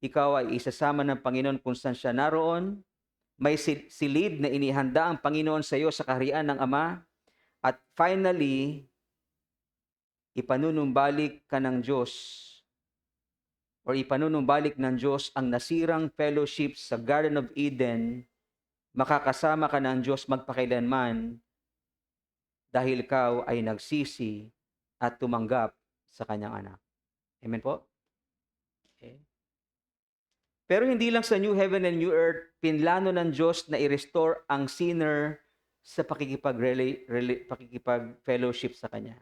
ikaw ay isasama ng Panginoon kung saan siya naroon, may silid na inihanda ang Panginoon sa iyo sa kaharian ng Ama, at finally, ipanunumbalik ka ng Diyos or ipanunumbalik ng Diyos ang nasirang fellowship sa Garden of Eden, makakasama ka ng Diyos magpakailanman dahil ikaw ay nagsisi at tumanggap sa kanyang anak. Amen po? Okay. Pero hindi lang sa new heaven and new earth, pinlano ng Diyos na i-restore ang sinner sa pakikipag-fellowship sa Kanya.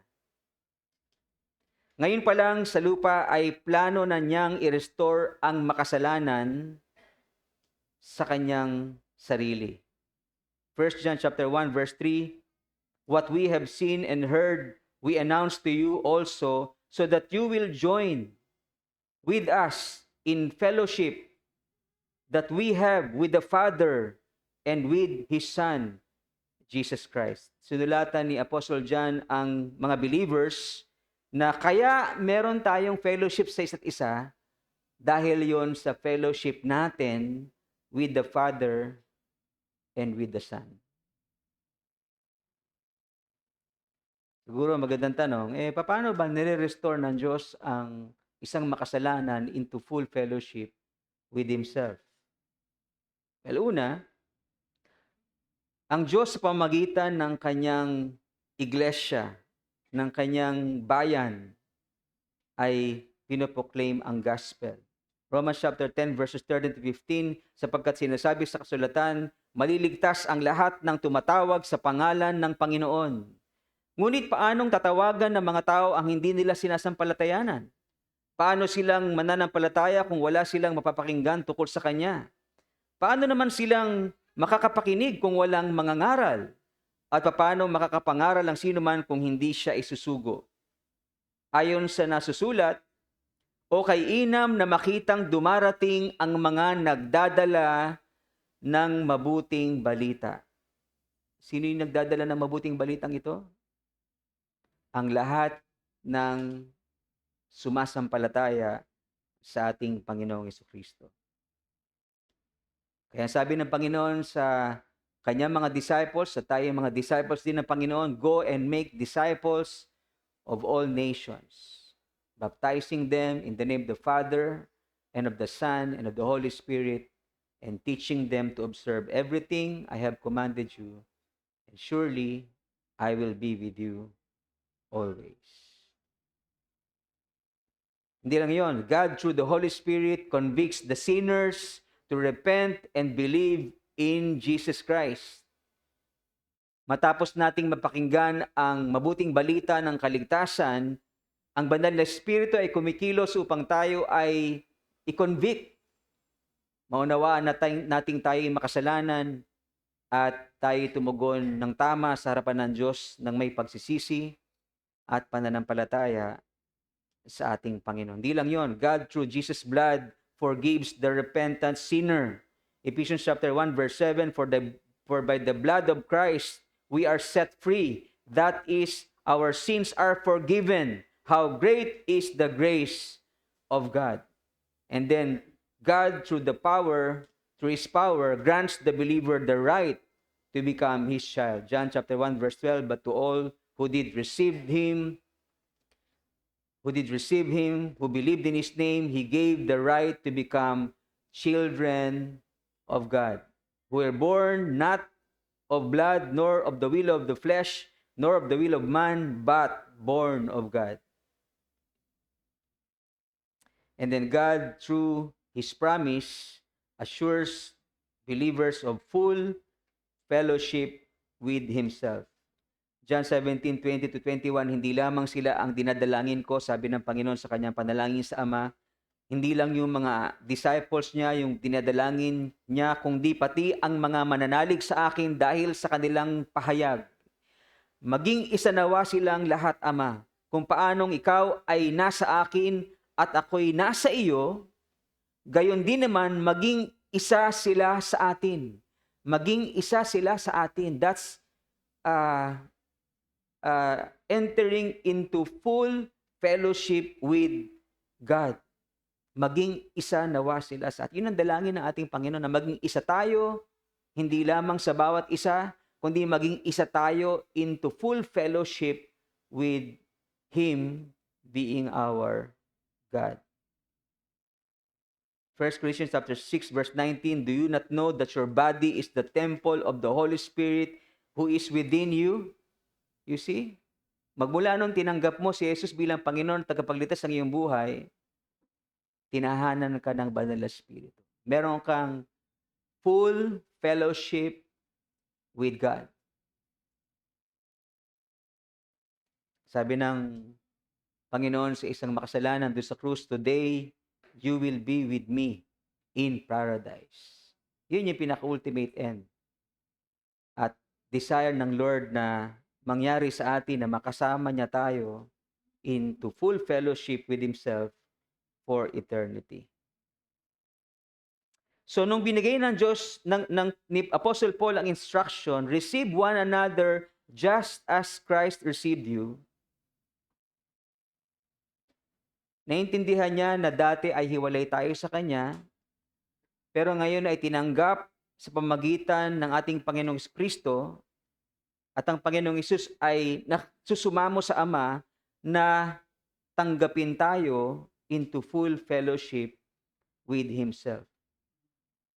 Ngayon pa lang sa lupa ay plano na niyang i-restore ang makasalanan sa Kanyang sarili. 1 John chapter 1 verse 3, what we have seen and heard, we announce to you also, so that you will join with us in fellowship that we have with the Father and with His Son, Jesus Christ. Sinulatan ni Apostle John ang mga believers na kaya meron tayong fellowship sa isa't isa dahil yon sa fellowship natin with the Father and with the Son. Siguro magandang tanong, paano ba nire-restore ng Diyos ang isang makasalanan into full fellowship with Himself? Well, una, ang Diyos sa pamamagitan ng Kanyang iglesia, ng Kanyang bayan, ay pinoproclaim ang gospel. Romans chapter 10 verses 13-15, sapagkat sinasabi sa kasulatan, maliligtas ang lahat ng tumatawag sa pangalan ng Panginoon. Ngunit paanong tatawagan ng mga tao ang hindi nila sinasampalatayanan? Paano silang mananampalataya kung wala silang mapapakinggan tungkol sa Kanya? Paano naman silang makakapakinig kung walang mangangaral? At paano makakapangaral ang sino man kung hindi siya isusugo? Ayon sa nasusulat, o kay inam na makitang dumarating ang mga nagdadala ng mabuting balita. Sino yung nagdadala ng mabuting balitang ito? Ang lahat ng sumasampalataya sa ating Panginoong Jesucristo. Kaya sabi ng Panginoon sa Kanyang mga disciples, sa tayong mga disciples din ng Panginoon, go and make disciples of all nations, baptizing them in the name of the Father and of the Son and of the Holy Spirit, and teaching them to observe everything I have commanded you, and surely I will be with you always. Hindi lang yon, God through the Holy Spirit convicts the sinners to repent and believe in Jesus Christ. Matapos nating mapakinggan ang mabuting balita ng kaligtasan, ang banal na Espiritu ay kumikilos upang tayo ay i-convict. Maunawaan nating tayo ay makasalanan at tayo tumugon ng tama sa harapan ng Diyos ng may pagsisisi at pananampalataya sa ating Panginoon. Hindi lang yon, God through Jesus' blood forgives the repentant sinner. Ephesians chapter 1 verse 7, for by the blood of Christ we are set free. That is, our sins are forgiven. How great is the grace of God. And then God through His power grants the believer the right to become His child. John chapter 1 verse 12, but to all who did receive Him, who believed in His name, He gave the right to become children of God, who were born not of blood, nor of the will of the flesh, nor of the will of man, but born of God. And then God, through His promise, assures believers of full fellowship with Himself. John 17:20-21, hindi lamang sila ang dinadalangin ko, sabi ng Panginoon sa kanyang panalangin sa Ama, hindi lang yung mga disciples niya yung dinadalangin niya, kundi pati ang mga mananalig sa akin dahil sa kanilang pahayag. Maging isa nawa silang lahat, Ama, kung paanong ikaw ay nasa akin at ako'y nasa iyo, gayon din naman maging isa sila sa atin. Maging isa sila sa atin. That's entering into full fellowship with God. Maging isa nawa sila sa atin. Yun ang dalangin ng ating Panginoon, na maging isa tayo, hindi lamang sa bawat isa, kundi maging isa tayo into full fellowship with Him being our God. 1 Corinthians chapter 6 verse 19, do you not know that your body is the temple of the Holy Spirit who is within you? You see? Magmula nung tinanggap mo si Jesus bilang Panginoon at tagapagligtas ng iyong buhay, tinahanan ka ng Banal na Espiritu. Meron kang full fellowship with God. Sabi ng Panginoon sa isang makasalanan doon sa krus, today, you will be with me in paradise. Yun yung pinaka-ultimate end. At desire ng Lord na mangyari sa atin na makasama niya tayo into full fellowship with Himself for eternity. So nung binigay ng Diyos, ni Apostle Paul ang instruction, receive one another just as Christ received you, naintindihan niya na dati ay hiwalay tayo sa Kanya, pero ngayon ay tinanggap sa pamagitan ng ating Panginoong Kristo, at ang Panginoong Hesus ay susumamo sa Ama na tanggapin tayo into full fellowship with Himself.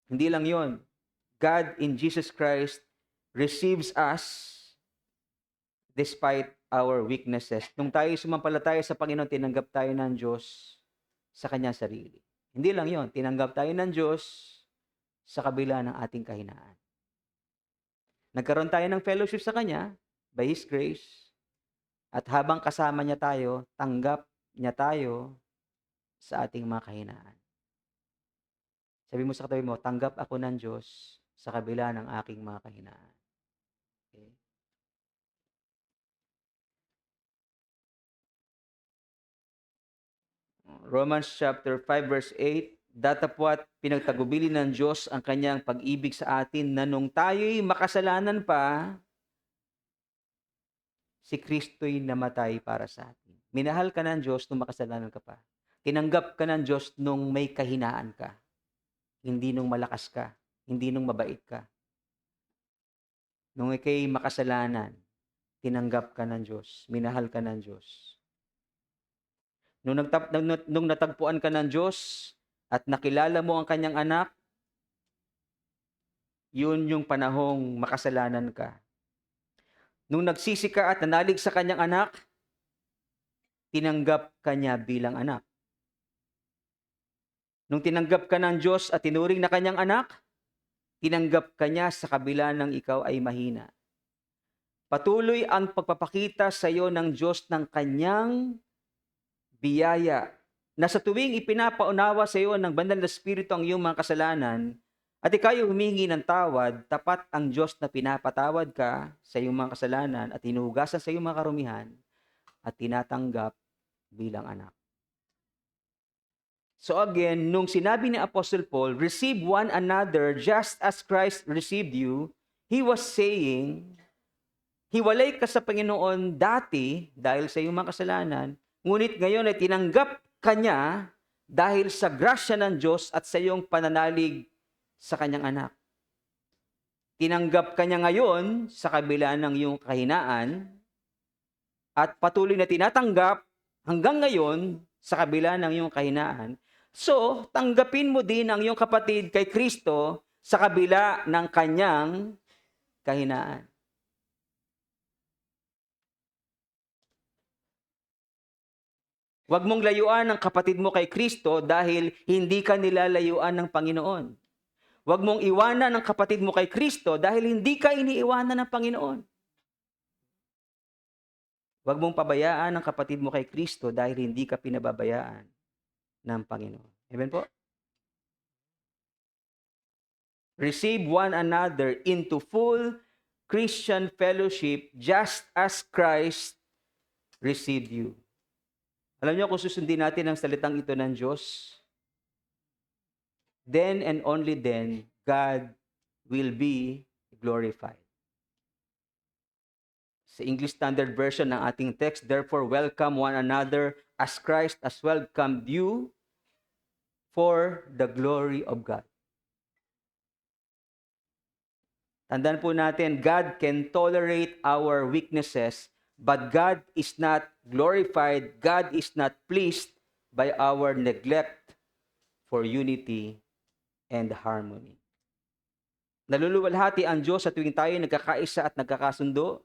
Hindi lang yon. God in Jesus Christ receives us despite our weaknesses. Nung tayo sumampalataya sa Panginoon, tinanggap tayo ng Diyos sa Kanyang sarili. Hindi lang yon. Tinanggap tayo ng Diyos sa kabila ng ating kahinaan. Nagkaroon tayo ng fellowship sa Kanya by His grace. At habang kasama niya tayo, tanggap niya tayo sa ating mga kahinaan. Sabi mo sa katabi mo, tanggap ako ng Diyos sa kabila ng aking mga kahinaan. Okay? Romans chapter 5 verse 8, datapwat pinagtagubili ng Diyos ang kanyang pag-ibig sa atin na nung tayo'y makasalanan pa, si Kristo'y namatay para sa atin. Minahal ka ng Diyos nung makasalanan ka pa. Tinanggap ka ng Diyos nung may kahinaan ka. Hindi nung malakas ka. Hindi nung mabait ka. Nung ikay makasalanan, tinanggap ka ng Diyos. Minahal ka ng Diyos. Nung natagpuan ka ng Diyos at nakilala mo ang kanyang anak, yun yung panahong makasalanan ka. Nung nagsisi ka at nanalig sa kanyang anak, tinanggap ka niya bilang anak. Nung tinanggap ka ng Diyos at tinuring na kanyang anak, tinanggap ka niya sa kabila ng ikaw ay mahina. Patuloy ang pagpapakita sa iyo ng Diyos ng kanyang biyaya, na sa tuwing ipinapaunawa sa iyo ng Banal na Espiritu ang iyong mga kasalanan, at ikaw ay humingi ng tawad, tapat ang Diyos na pinapatawad ka sa iyong mga kasalanan at hinuhugasan sa iyong mga karumihan at tinatanggap bilang anak. So again, nung sinabi ni Apostle Paul, receive one another just as Christ received you, he was saying, hiwalay ka sa Panginoon dati dahil sa iyong mga kasalanan, ngunit ngayon ay tinanggap ka niya dahil sa grasya ng Diyos at sa iyong pananalig sa kanyang anak. Tinanggap ka niya ngayon sa kabila ng iyong kahinaan at patuloy na tinatanggap hanggang ngayon sa kabila ng iyong kahinaan. So, tanggapin mo din ang iyong kapatid kay Kristo sa kabila ng kanyang kahinaan. Huwag mong layuan ang kapatid mo kay Kristo dahil hindi ka nilalayuan ng Panginoon. Huwag mong iwanan ang kapatid mo kay Kristo dahil hindi ka iniiwanan ng Panginoon. Huwag mong pabayaan ang kapatid mo kay Kristo dahil hindi ka pinababayaan ng Panginoon. Amen po? Receive one another into full Christian fellowship just as Christ received you. Alam niyo, kung susundin natin ang salitang ito ng Diyos, then and only then, God will be glorified. Sa English Standard Version ng ating text, therefore welcome one another as Christ has welcomed you for the glory of God. Tandaan po natin, God can tolerate our weaknesses, but God is not glorified, God is not pleased by our neglect for unity and harmony. Naluluwalhati ang Diyos sa tuwing tayo nagkakaisa at nagkakasundo.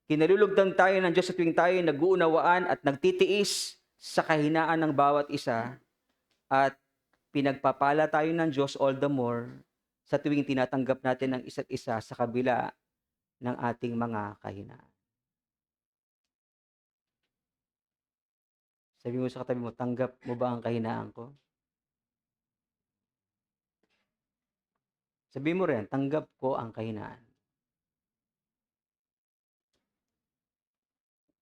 Kinalulugdan tayo ng Diyos sa tuwing tayo nag-uunawaan at nagtitiis sa kahinaan ng bawat isa, at pinagpapala tayo ng Diyos all the more sa tuwing tinatanggap natin ang isa't isa sa kabila ng ating mga kahinaan. Sabi mo sa katabi mo, tanggap mo ba ang kahinaan ko? Sabi mo rin, tanggap ko ang kahinaan.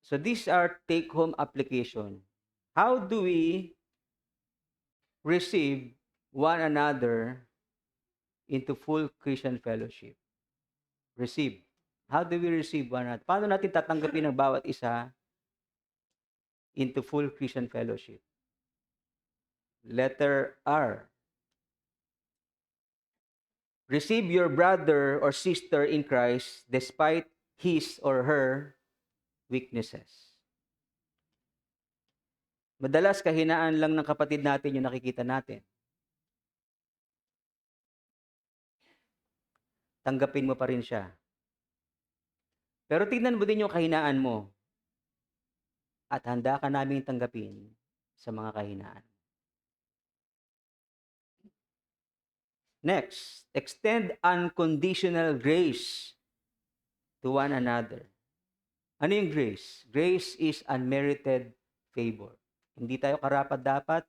So these are take-home application. How do we receive one another into full Christian fellowship? Receive. How do we receive one another? Paano natin tatanggapin ang bawat isa into full Christian fellowship? Letter R. Receive your brother or sister in Christ despite his or her weaknesses. Madalas kahinaan lang ng kapatid natin yung nakikita natin. Tanggapin mo pa rin siya. Pero tignan mo din yung kahinaan mo at handa ka naming tanggapin sa mga kahinaan. Next, extend unconditional grace to one another. Ano yung grace? Grace is unmerited favor. Hindi tayo karapat-dapat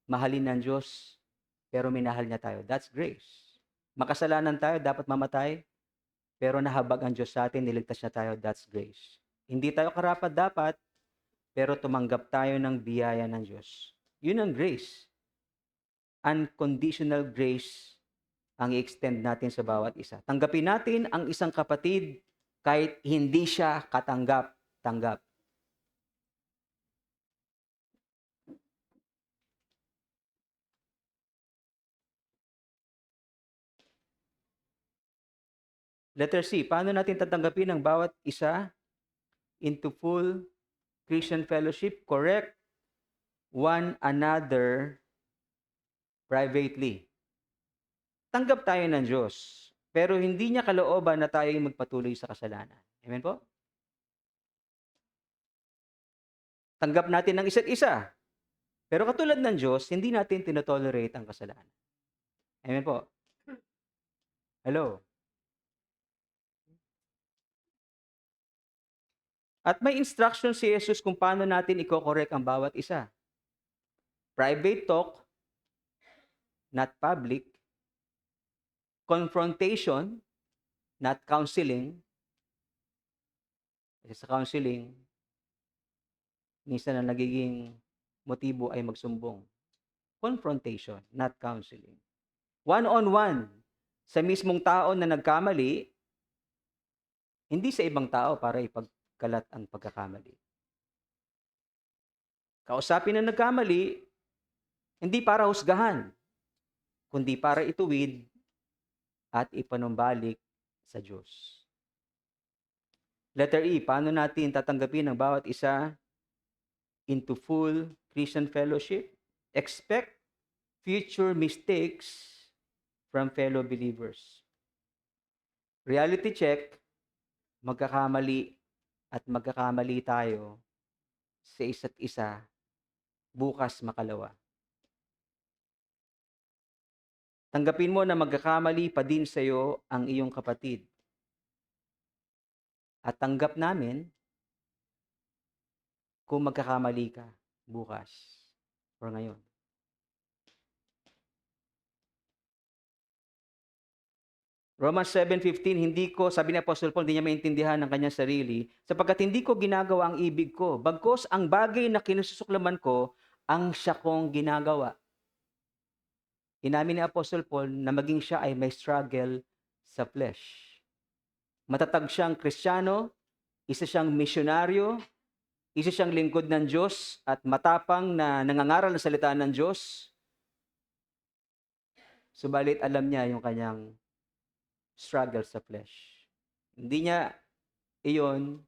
mahalin ng Diyos, pero minahal niya tayo. That's grace. Makasalanan tayo, dapat mamatay, pero nahabag ang Diyos sa atin, niligtas niya tayo. That's grace. Hindi tayo karapat-dapat, pero tumanggap tayo ng biyaya ng Diyos. Yun ang grace. Unconditional grace ang i-extend natin sa bawat isa. Tanggapin natin ang isang kapatid kahit hindi siya katanggap-tanggap. Letter C, paano natin tatanggapin ang bawat isa into full Christian fellowship? Correct one another privately. Tanggap tayo ng Diyos, pero hindi niya kalooban na tayo magpatuloy sa kasalanan. Amen po? Tanggap natin ang isa't isa. Pero katulad ng Diyos, hindi natin tinotolerate ang kasalanan. Amen po? Hello? At may instruction si Jesus kung paano natin i-correct ang bawat isa. Private talk, not public. Confrontation, not counseling. Kasi sa counseling, minsan na nagiging motibo ay magsumbong. Confrontation, not counseling. One-on-one, sa mismong tao na nagkamali, hindi sa ibang tao para ipagkalat ang pagkakamali. Kausapin na nagkamali, hindi para husgahan, kundi para ituwid at ipanumbalik sa Diyos. Letter E, paano natin tatanggapin ang bawat isa into full Christian fellowship? Expect future mistakes from fellow believers. Reality check, magkakamali tayo sa isa't isa, bukas makalawa. Tanggapin mo na magkakamali pa din sa iyo ang iyong kapatid. At tanggap namin kung magkakamali ka bukas or ngayon. Romans 7:15, hindi ko, sabi ni Apostle Paul, hindi niya maintindihan ng kanyang sarili, sapagkat hindi ko ginagawa ang ibig ko, bagkus ang bagay na kinasusuklaman ko, ang siya kong ginagawa. Inamin ni Apostle Paul na maging siya ay may struggle sa flesh. Matatag siyang Kristiyano, isa siyang misyonaryo, isa siyang lingkod ng Diyos at matapang na nangangaral ng salita ng Diyos. Subalit alam niya yung kanyang struggle sa flesh. Hindi niya iyon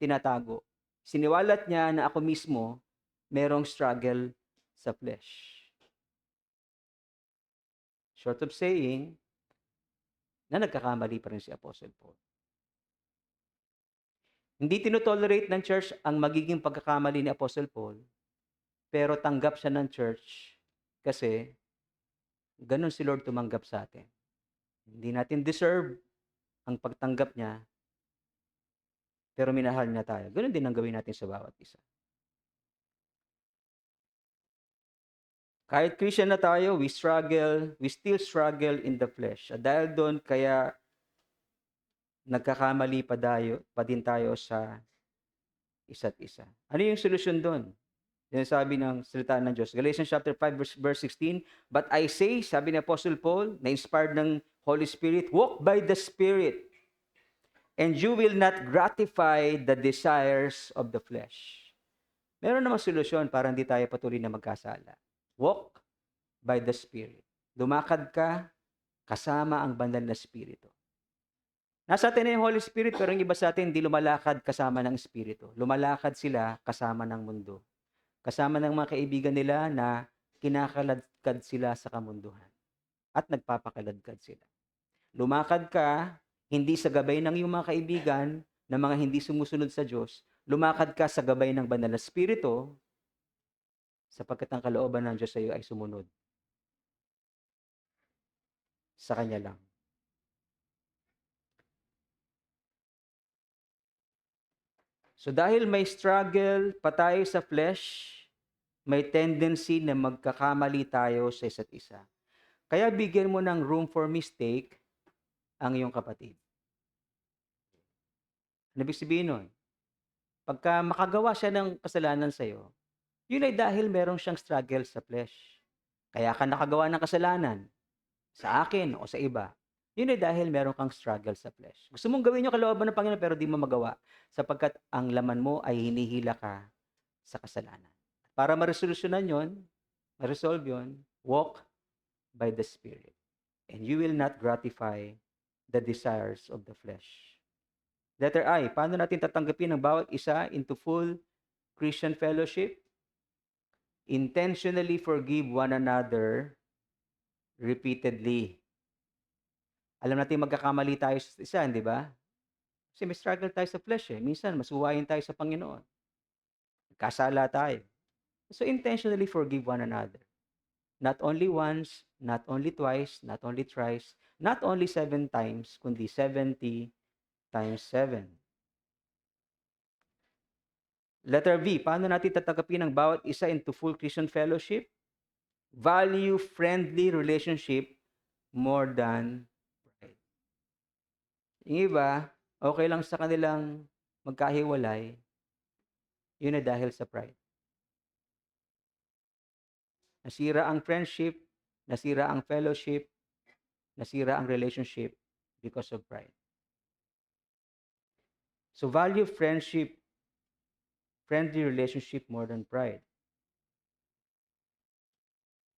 tinatago. Siniwalat niya na ako mismo merong struggle sa flesh. Short of saying, na nagkakamali pa rin si Apostle Paul. Hindi tinotolerate ng church ang magiging pagkakamali ni Apostle Paul, pero tanggap siya ng church kasi ganun si Lord tumanggap sa atin. Hindi natin deserve ang pagtanggap niya, pero minahal niya tayo. Ganun din ang gawin natin sa bawat isa. Kahit Christian na tayo, we still struggle in the flesh. At dahil doon, kaya nagkakamali pa din tayo sa isa't isa. Ano yung solusyon doon? Yan sabi ng salita ng Diyos. Galatians chapter 5 verse 16, but I say, sabi ni Apostle Paul, na inspired ng Holy Spirit, walk by the Spirit, and you will not gratify the desires of the flesh. Meron namang solusyon para hindi tayo patuloy na magkasala. Walk by the Spirit. Lumakad ka kasama ang banal na Espiritu. Nasa atin na yung Holy Spirit, pero yung iba sa atin hindi lumalakad kasama ng Espiritu. Lumalakad sila kasama ng mundo. Kasama ng mga kaibigan nila na kinakaladkad sila sa kamunduhan. At nagpapakaladkad sila. Lumakad ka, hindi sa gabay ng iyong mga kaibigan na mga hindi sumusunod sa Diyos. Lumakad ka sa gabay ng banal na Espiritu, sapagkat ang kalooban ng Diyos sa iyo ay sumunod sa Kanya lang. So dahil may struggle pa tayo sa flesh, may tendency na magkakamali tayo sa isa't isa. Kaya bigyan mo ng room for mistake ang iyong kapatid. Ano ibig sabihin nun? Pagka makagawa siya ng kasalanan sa iyo, yun ay dahil meron siyang struggle sa flesh. Kaya ka nakagawa ng kasalanan sa akin o sa iba. Yun ay dahil meron kang struggle sa flesh. Gusto mong gawin yung kalooban ng Panginoon pero di mo magawa sapagkat ang laman mo ay hinihila ka sa kasalanan. Para maresolusyonan yon, ma-resolve yon, walk by the Spirit. And you will not gratify the desires of the flesh. Letter I, paano natin tatanggapin ang bawat isa into full Christian fellowship? Intentionally forgive one another repeatedly. Alam natin magkakamali tayo sa isa, di ba? Kasi may struggle tayo sa flesh eh. Minsan, masuwayin tayo sa Panginoon. Kasala tayo. So, intentionally forgive one another. Not only once, not only twice, not only thrice, not only 7 times, kundi 70 times 7. Letter V, paano natin tatanggapin ang bawat isa into full Christian fellowship? Value friendly relationship more than pride. Yung iba, okay lang sa kanilang magkahiwalay, yun ay dahil sa pride. Nasira ang friendship, nasira ang fellowship, nasira ang relationship because of pride. So value friendly relationship more than pride.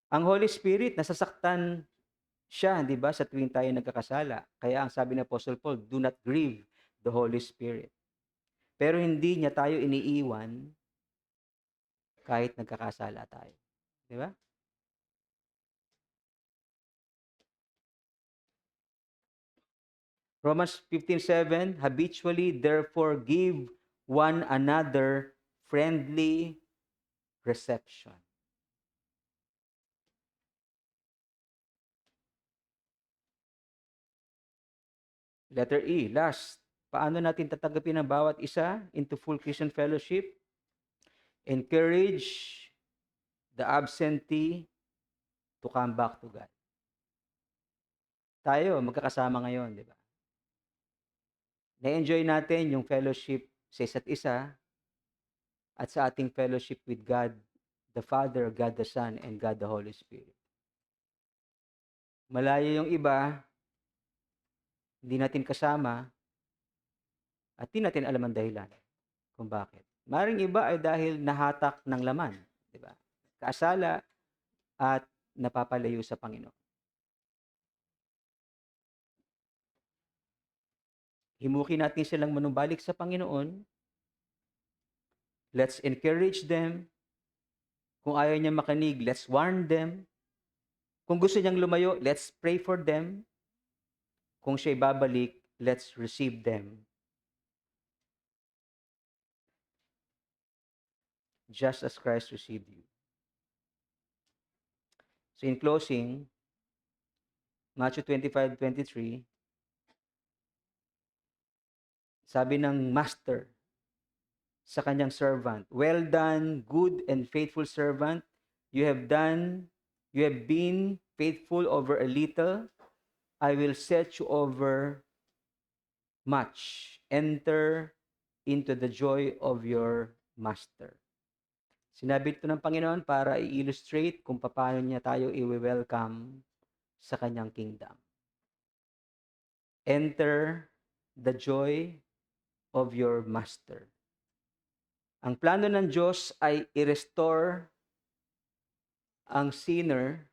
Ang Holy Spirit, nasasaktan siya, di ba, sa tuwing tayo nagkakasala. Kaya ang sabi ng Apostle Paul, do not grieve the Holy Spirit. Pero hindi niya tayo iniiwan kahit nagkakasala tayo. Di ba? Romans 15:7, habitually therefore give one another friendly reception. Letter E, last. Paano natin tatanggapin ang bawat isa into full Christian fellowship? Encourage the absentee to come back to God. Tayo, magkakasama ngayon, di ba? Na-enjoy natin yung fellowship sa isa't isa at sa ating fellowship with God the Father, God the Son, and God the Holy Spirit. Malayo yung iba, hindi natin kasama, at di natin alam ang dahilan kung bakit. Maring iba ay dahil nahatak ng laman, di ba? Kaasala at napapalayo sa Panginoon. Himukin natin silang manumbalik sa Panginoon. Let's encourage them. Kung ayaw niya makinig, let's warn them. Kung gusto niyang lumayo, let's pray for them. Kung siya'y babalik, let's receive them. Just as Christ received you. So in closing, Matthew 25:23, sabi ng master sa kanyang servant, "Well done, good and faithful servant. You have been faithful over a little. I will set you over much. Enter into the joy of your master." Sinabi ito ng Panginoon para i-illustrate kung paano niya tayo i-welcome sa kanyang kingdom. Enter the joy of your master. Ang plano ng Diyos ay i-restore ang sinner.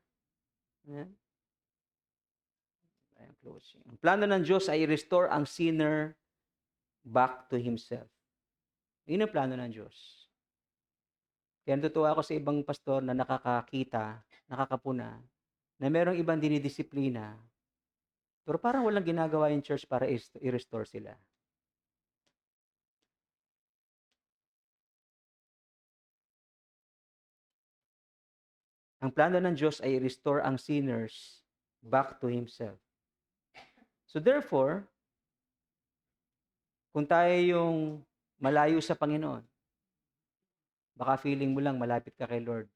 Ang plano ng Diyos ay i-restore ang sinner back to himself. Yun ang plano ng Diyos. Kaya natutuwa ako sa ibang pastor na nakakakita, nakakapuna, na merong ibang dinidisiplina, pero parang walang ginagawa yung church para i-restore sila. Ang plano ng Diyos ay i-restore ang sinners back to himself. So therefore, kung tayo yung malayo sa Panginoon, baka feeling mo lang malapit ka kay Lord.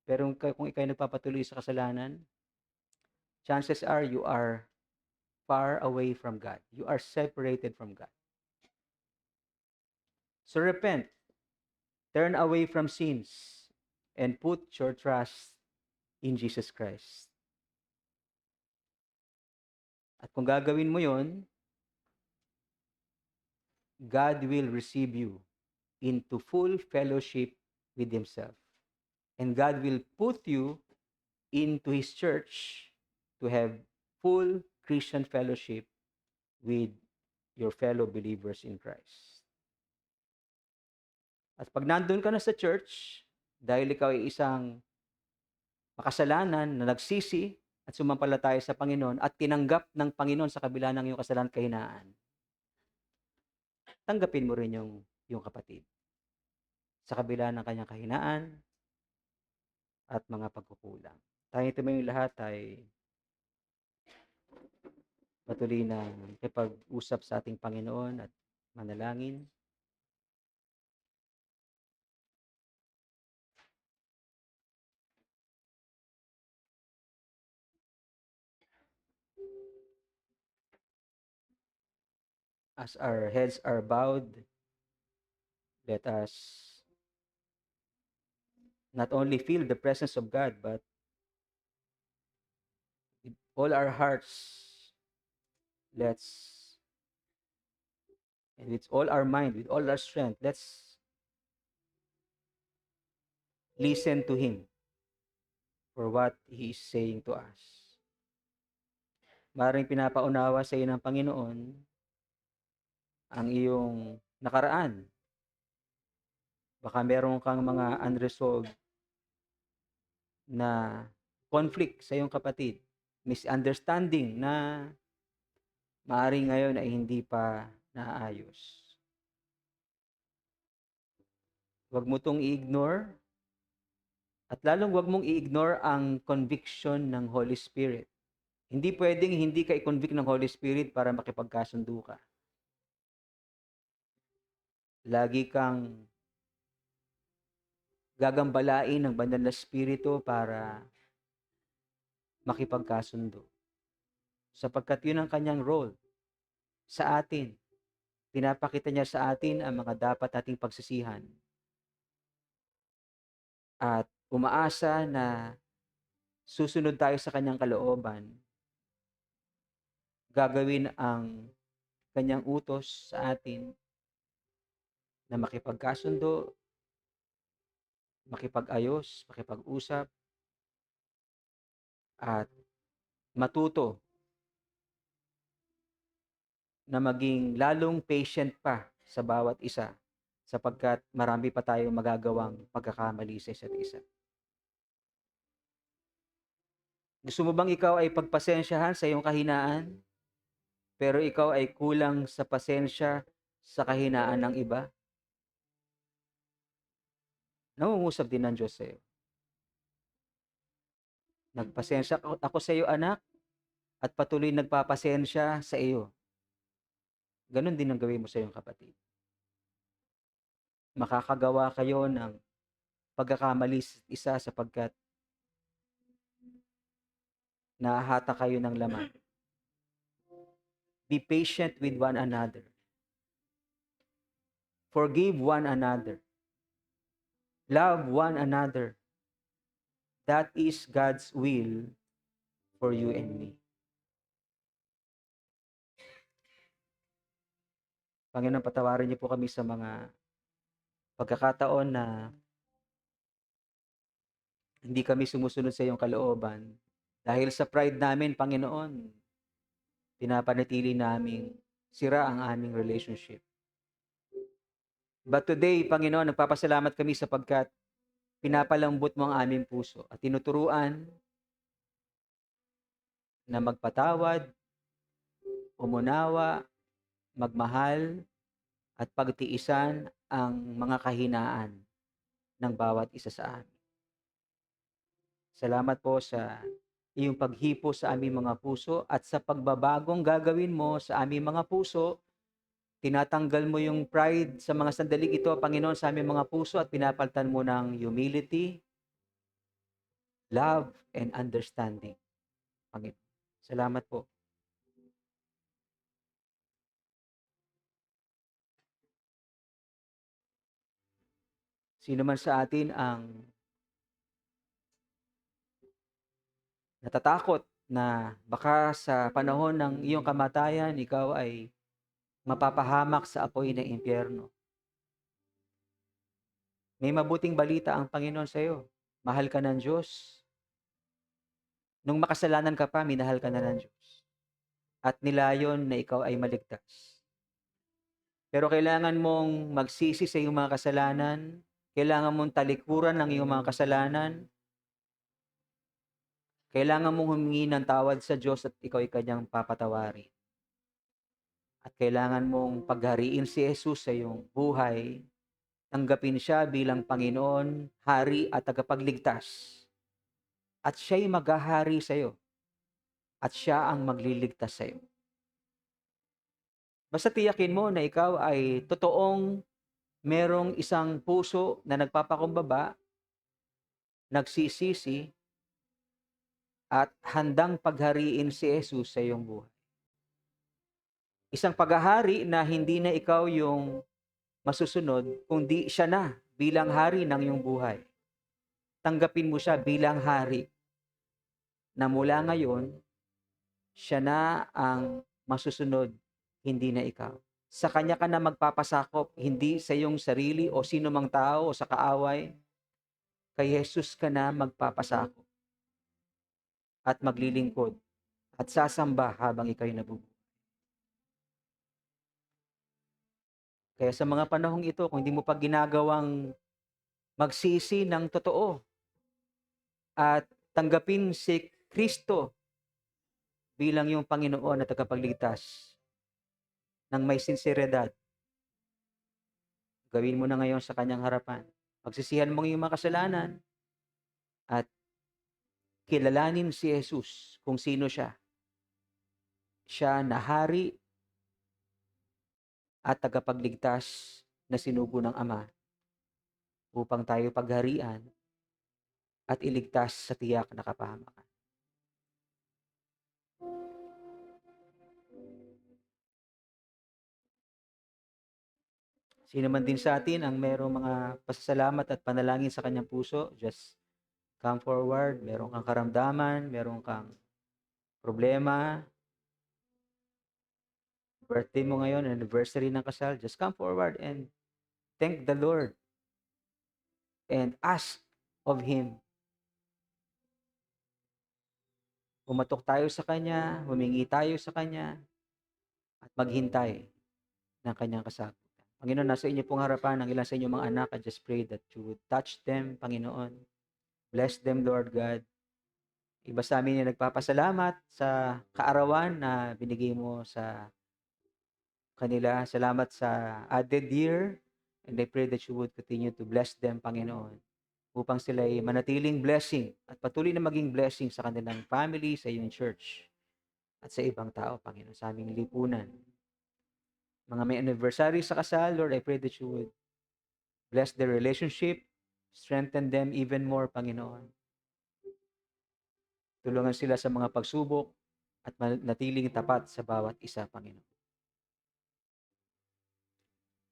Pero kung ikaw nagpapatuloy sa kasalanan, chances are you are far away from God. You are separated from God. So repent. Turn away from sins and put your trust in Jesus Christ. At kung gagawin mo yon, God will receive you into full fellowship with Himself. And God will put you into His church to have full Christian fellowship with your fellow believers in Christ. At pag nandun ka na sa church, dahil ikaw ay isang makasalanan na nagsisi at sumampalataya sa Panginoon at tinanggap ng Panginoon sa kabila ng iyong kasalanan at kahinaan, tanggapin mo rin yung kapatid sa kabila ng kanyang kahinaan at mga pagkukulang. Tayo tumayo lahat ay patuloy na makipag-usap sa ating Panginoon at manalangin. As our heads are bowed, let us not only feel the presence of God, but with all our hearts, and with all our mind, with all our strength, let's listen to Him for what He is saying to us. Maring pinapaunawa sa iyo ng Panginoon ang iyong nakaraan. Baka meron kang mga unresolved na conflict sa iyong kapatid, misunderstanding na maaring ngayon ay hindi pa naayos. Huwag mo 'tong i-ignore at lalong huwag mong i-ignore ang conviction ng Holy Spirit. Hindi puwedeng hindi ka i-convict ng Holy Spirit para makipagkasundo ka. Lagi kang gagambalain ng banal na espiritu para makipagkasundo. Sapagkat 'yun ang kanyang role sa atin. Pinapakita niya sa atin ang mga dapat nating pagsisihan at umaasa na susunod tayo sa kanyang kalooban, gagawin ang kanyang utos sa atin na makipagkasundo, makipag-ayos, makipag-usap, at matuto na maging lalong patient pa sa bawat isa sapagkat marami pa tayong magagawang pagkakamali sa isa't isa. Gusto mo bang ikaw ay pagpasensyahan sa iyong kahinaan, pero ikaw ay kulang sa pasensya sa kahinaan ng iba? Nangungusap din ng Diyos sa iyo. Nagpasensya ako sa iyo, anak, at patuloy nagpapasensya sa iyo. Ganon din ang gawin mo sa iyong kapatid. Makakagawa kayo ng pagkakamali sa isa sapagkat nahahata kayo ng laman. Be patient with one another. Forgive one another. Love one another. That is God's will for you and me. Panginoon, patawarin niyo po kami sa mga pagkakataon na hindi kami sumusunod sa iyong kalooban. Dahil sa pride namin, Panginoon, pinapanatili namin sira ang aming relationship. But today, Panginoon, nagpapasalamat kami sapagkat pinapalambot mo ang aming puso at tinuturuan na magpatawad, umunawa, magmahal, at pagtiisan ang mga kahinaan ng bawat isa sa amin. Salamat po sa iyong paghipo sa aming mga puso at sa pagbabagong gagawin mo sa aming mga puso. Tinatanggal mo yung pride sa mga sandaling ito, Panginoon, sa aming mga puso at pinapalitan mo ng humility, love, and understanding. Panginoon, salamat po. Sino man sa atin ang natatakot na baka sa panahon ng iyong kamatayan, ikaw ay mapapahamak sa apoy ng impyerno. May mabuting balita ang Panginoon sa iyo. Mahal ka ng Diyos. Nung makasalanan ka pa, minahal ka na ng Diyos. At nilayon na ikaw ay maligtas. Pero kailangan mong magsisi sa iyong mga kasalanan. Kailangan mong talikuran ng iyong mga kasalanan. Kailangan mong humingi ng tawad sa Diyos at ikaw ay kanyang papatawarin. At kailangan mong paghariin si Jesus sa iyong buhay. Tanggapin siya bilang Panginoon, Hari at tagapagligtas. At siya'y maghahari sa iyo. At siya ang magliligtas sa iyo. Basta tiyakin mo na ikaw ay totoong merong isang puso na nagpapakumbaba, nagsisisi, at handang paghariin si Jesus sa iyong buhay. Isang paghahari na hindi na ikaw yung masusunod, kundi siya na bilang hari ng iyong buhay. Tanggapin mo siya bilang hari na mula ngayon, siya na ang masusunod, hindi na ikaw. Sa kanya ka na magpapasakop, hindi sa iyong sarili o sino mang tao o sa kaaway. Kay Jesus ka na magpapasakop at maglilingkod at sasamba habang ikaw'y nabubuhay. Kaya sa mga panahong ito, kung hindi mo pa ginagawang magsisi ng totoo at tanggapin si Kristo bilang iyong Panginoon at tagapagligtas ng may sinseridad, gawin mo na ngayon sa kanyang harapan. Pagsisihan mo ang iyong mga kasalanan at kilalanin si Jesus kung sino siya. Siya na hari at tagapagligtas na sinugo ng Ama upang tayo pagharian at iligtas sa tiyak na kapahamakan. Sino man din sa atin ang merong mga pasasalamat at panalangin sa kanyang puso, just come forward. Meron kang karamdaman, meron kang problema, birthday mo ngayon, anniversary ng kasal, just come forward and thank the Lord and ask of Him. Pumatok tayo sa Kanya, humingi tayo sa Kanya, at maghintay ng Kanyang kasagutan. Panginoon, nasa inyo pong harapan ang ilan sa inyong mga anak. I just pray that you would touch them, Panginoon. Bless them, Lord God. Iba sa amin yung nagpapasalamat sa kaarawan na binigay mo sa kanila. Salamat sa added year. And I pray that you would continue to bless them, Panginoon, upang sila ay manatiling blessing at patuloy na maging blessing sa kanilang family, sa iyong church, at sa ibang tao, Panginoon, sa aming lipunan. Mga may anniversary sa kasal, Lord, I pray that you would bless their relationship, strengthen them even more, Panginoon. Tulungan sila sa mga pagsubok at natiling tapat sa bawat isa, Panginoon.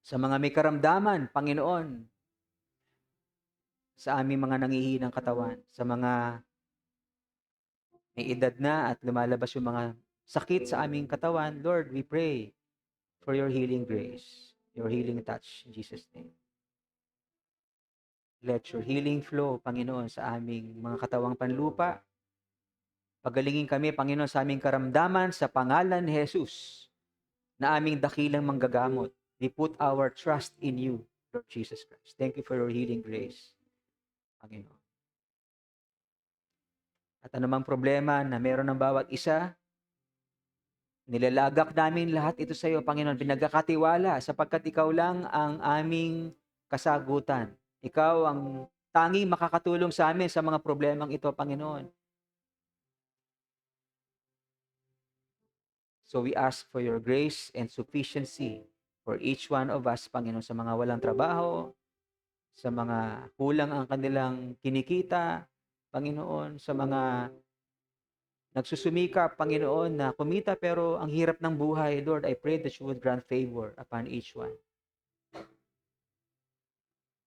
Sa mga may karamdaman, Panginoon, sa aming mga nangihinang katawan, sa mga may edad na at lumalabas yung mga sakit sa aming katawan, Lord, we pray for your healing grace, your healing touch, in Jesus' name. Let your healing flow, Panginoon, sa aming mga katawang panlupa. Pagalingin kami, Panginoon, sa aming karamdaman sa pangalan ni Jesus na aming dakilang manggagamot. We put our trust in you, Lord Jesus Christ. Thank you for your healing grace, Panginoon. At anumang problema na meron ng bawat isa, nilalagak namin lahat ito sa iyo, Panginoon. Pinagkakatiwala sapagkat ikaw lang ang aming kasagutan. Ikaw ang tanging makakatulong sa amin sa mga problemang ito, Panginoon. So we ask for your grace and sufficiency for each one of us, Panginoon, sa mga walang trabaho, sa mga kulang ang kanilang kinikita, Panginoon, sa mga nagsusumikap, Panginoon, na kumita pero ang hirap ng buhay. Lord, I pray that you would grant favor upon each one.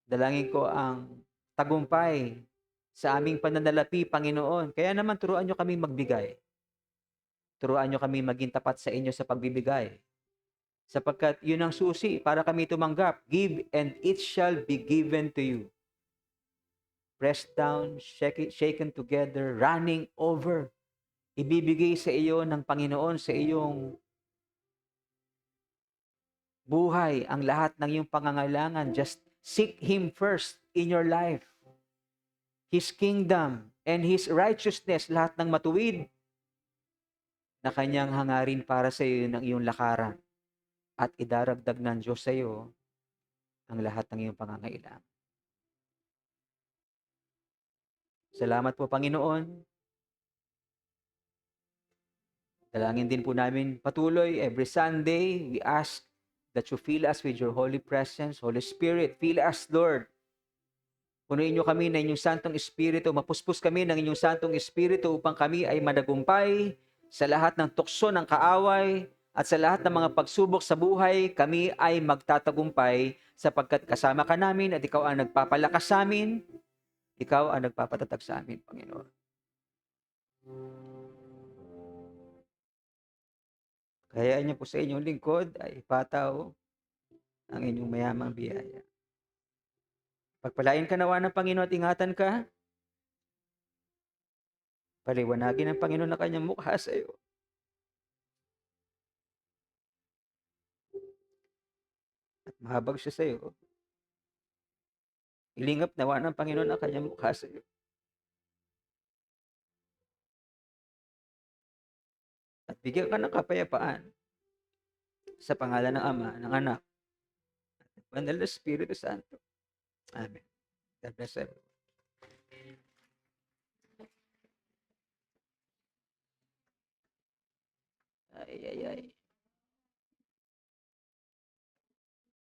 Dalangin ko ang tagumpay sa aming pananalapi, Panginoon. Kaya naman turuan nyo kami magbigay. Turuan nyo kami maging tapat sa inyo sa pagbibigay. Sapagkat yun ang susi para kami tumanggap. Give and it shall be given to you. Pressed down, shaken together, running over. Ibibigay sa iyo ng Panginoon sa iyong buhay ang lahat ng iyong pangangailangan. Just seek Him first in your life. His kingdom and His righteousness, lahat ng matuwid na kanyang hangarin para sa iyo ng iyong lakaran. At idaragdag ng Diyos sa iyo ang lahat ng iyong pangangailangan. Salamat po, Panginoon. Dalangin din po namin patuloy every Sunday. We ask that you fill us with your Holy Presence. Holy Spirit, fill us, Lord. Punuin niyo kami ng inyong Santong Espiritu. Mapuspos kami ng inyong Santong Espiritu upang kami ay madagumpay sa lahat ng tukso ng kaaway at sa lahat ng mga pagsubok sa buhay. Kami ay magtatagumpay sapagkat kasama ka namin at ikaw ang nagpapalakas sa amin. Ikaw ang nagpapatatag sa amin, Panginoon. Kayaan niyo po sa inyong lingkod ay ipataw ang inyong mayamang biyaya. Pagpalain ka nawa ng Panginoon at ingatan ka. Paliwanagin ng Panginoon na kanyang mukha sa iyo. At mahabag siya sa iyo. Ilingap nawa ng Panginoon ang kanyang mukha sa iyo. At bigyan ka ng kapayapaan sa pangalan ng Ama, ng Anak, at ng Banal na Espiritu Santo. Amen. God bless everyone. Ay, ay, ay.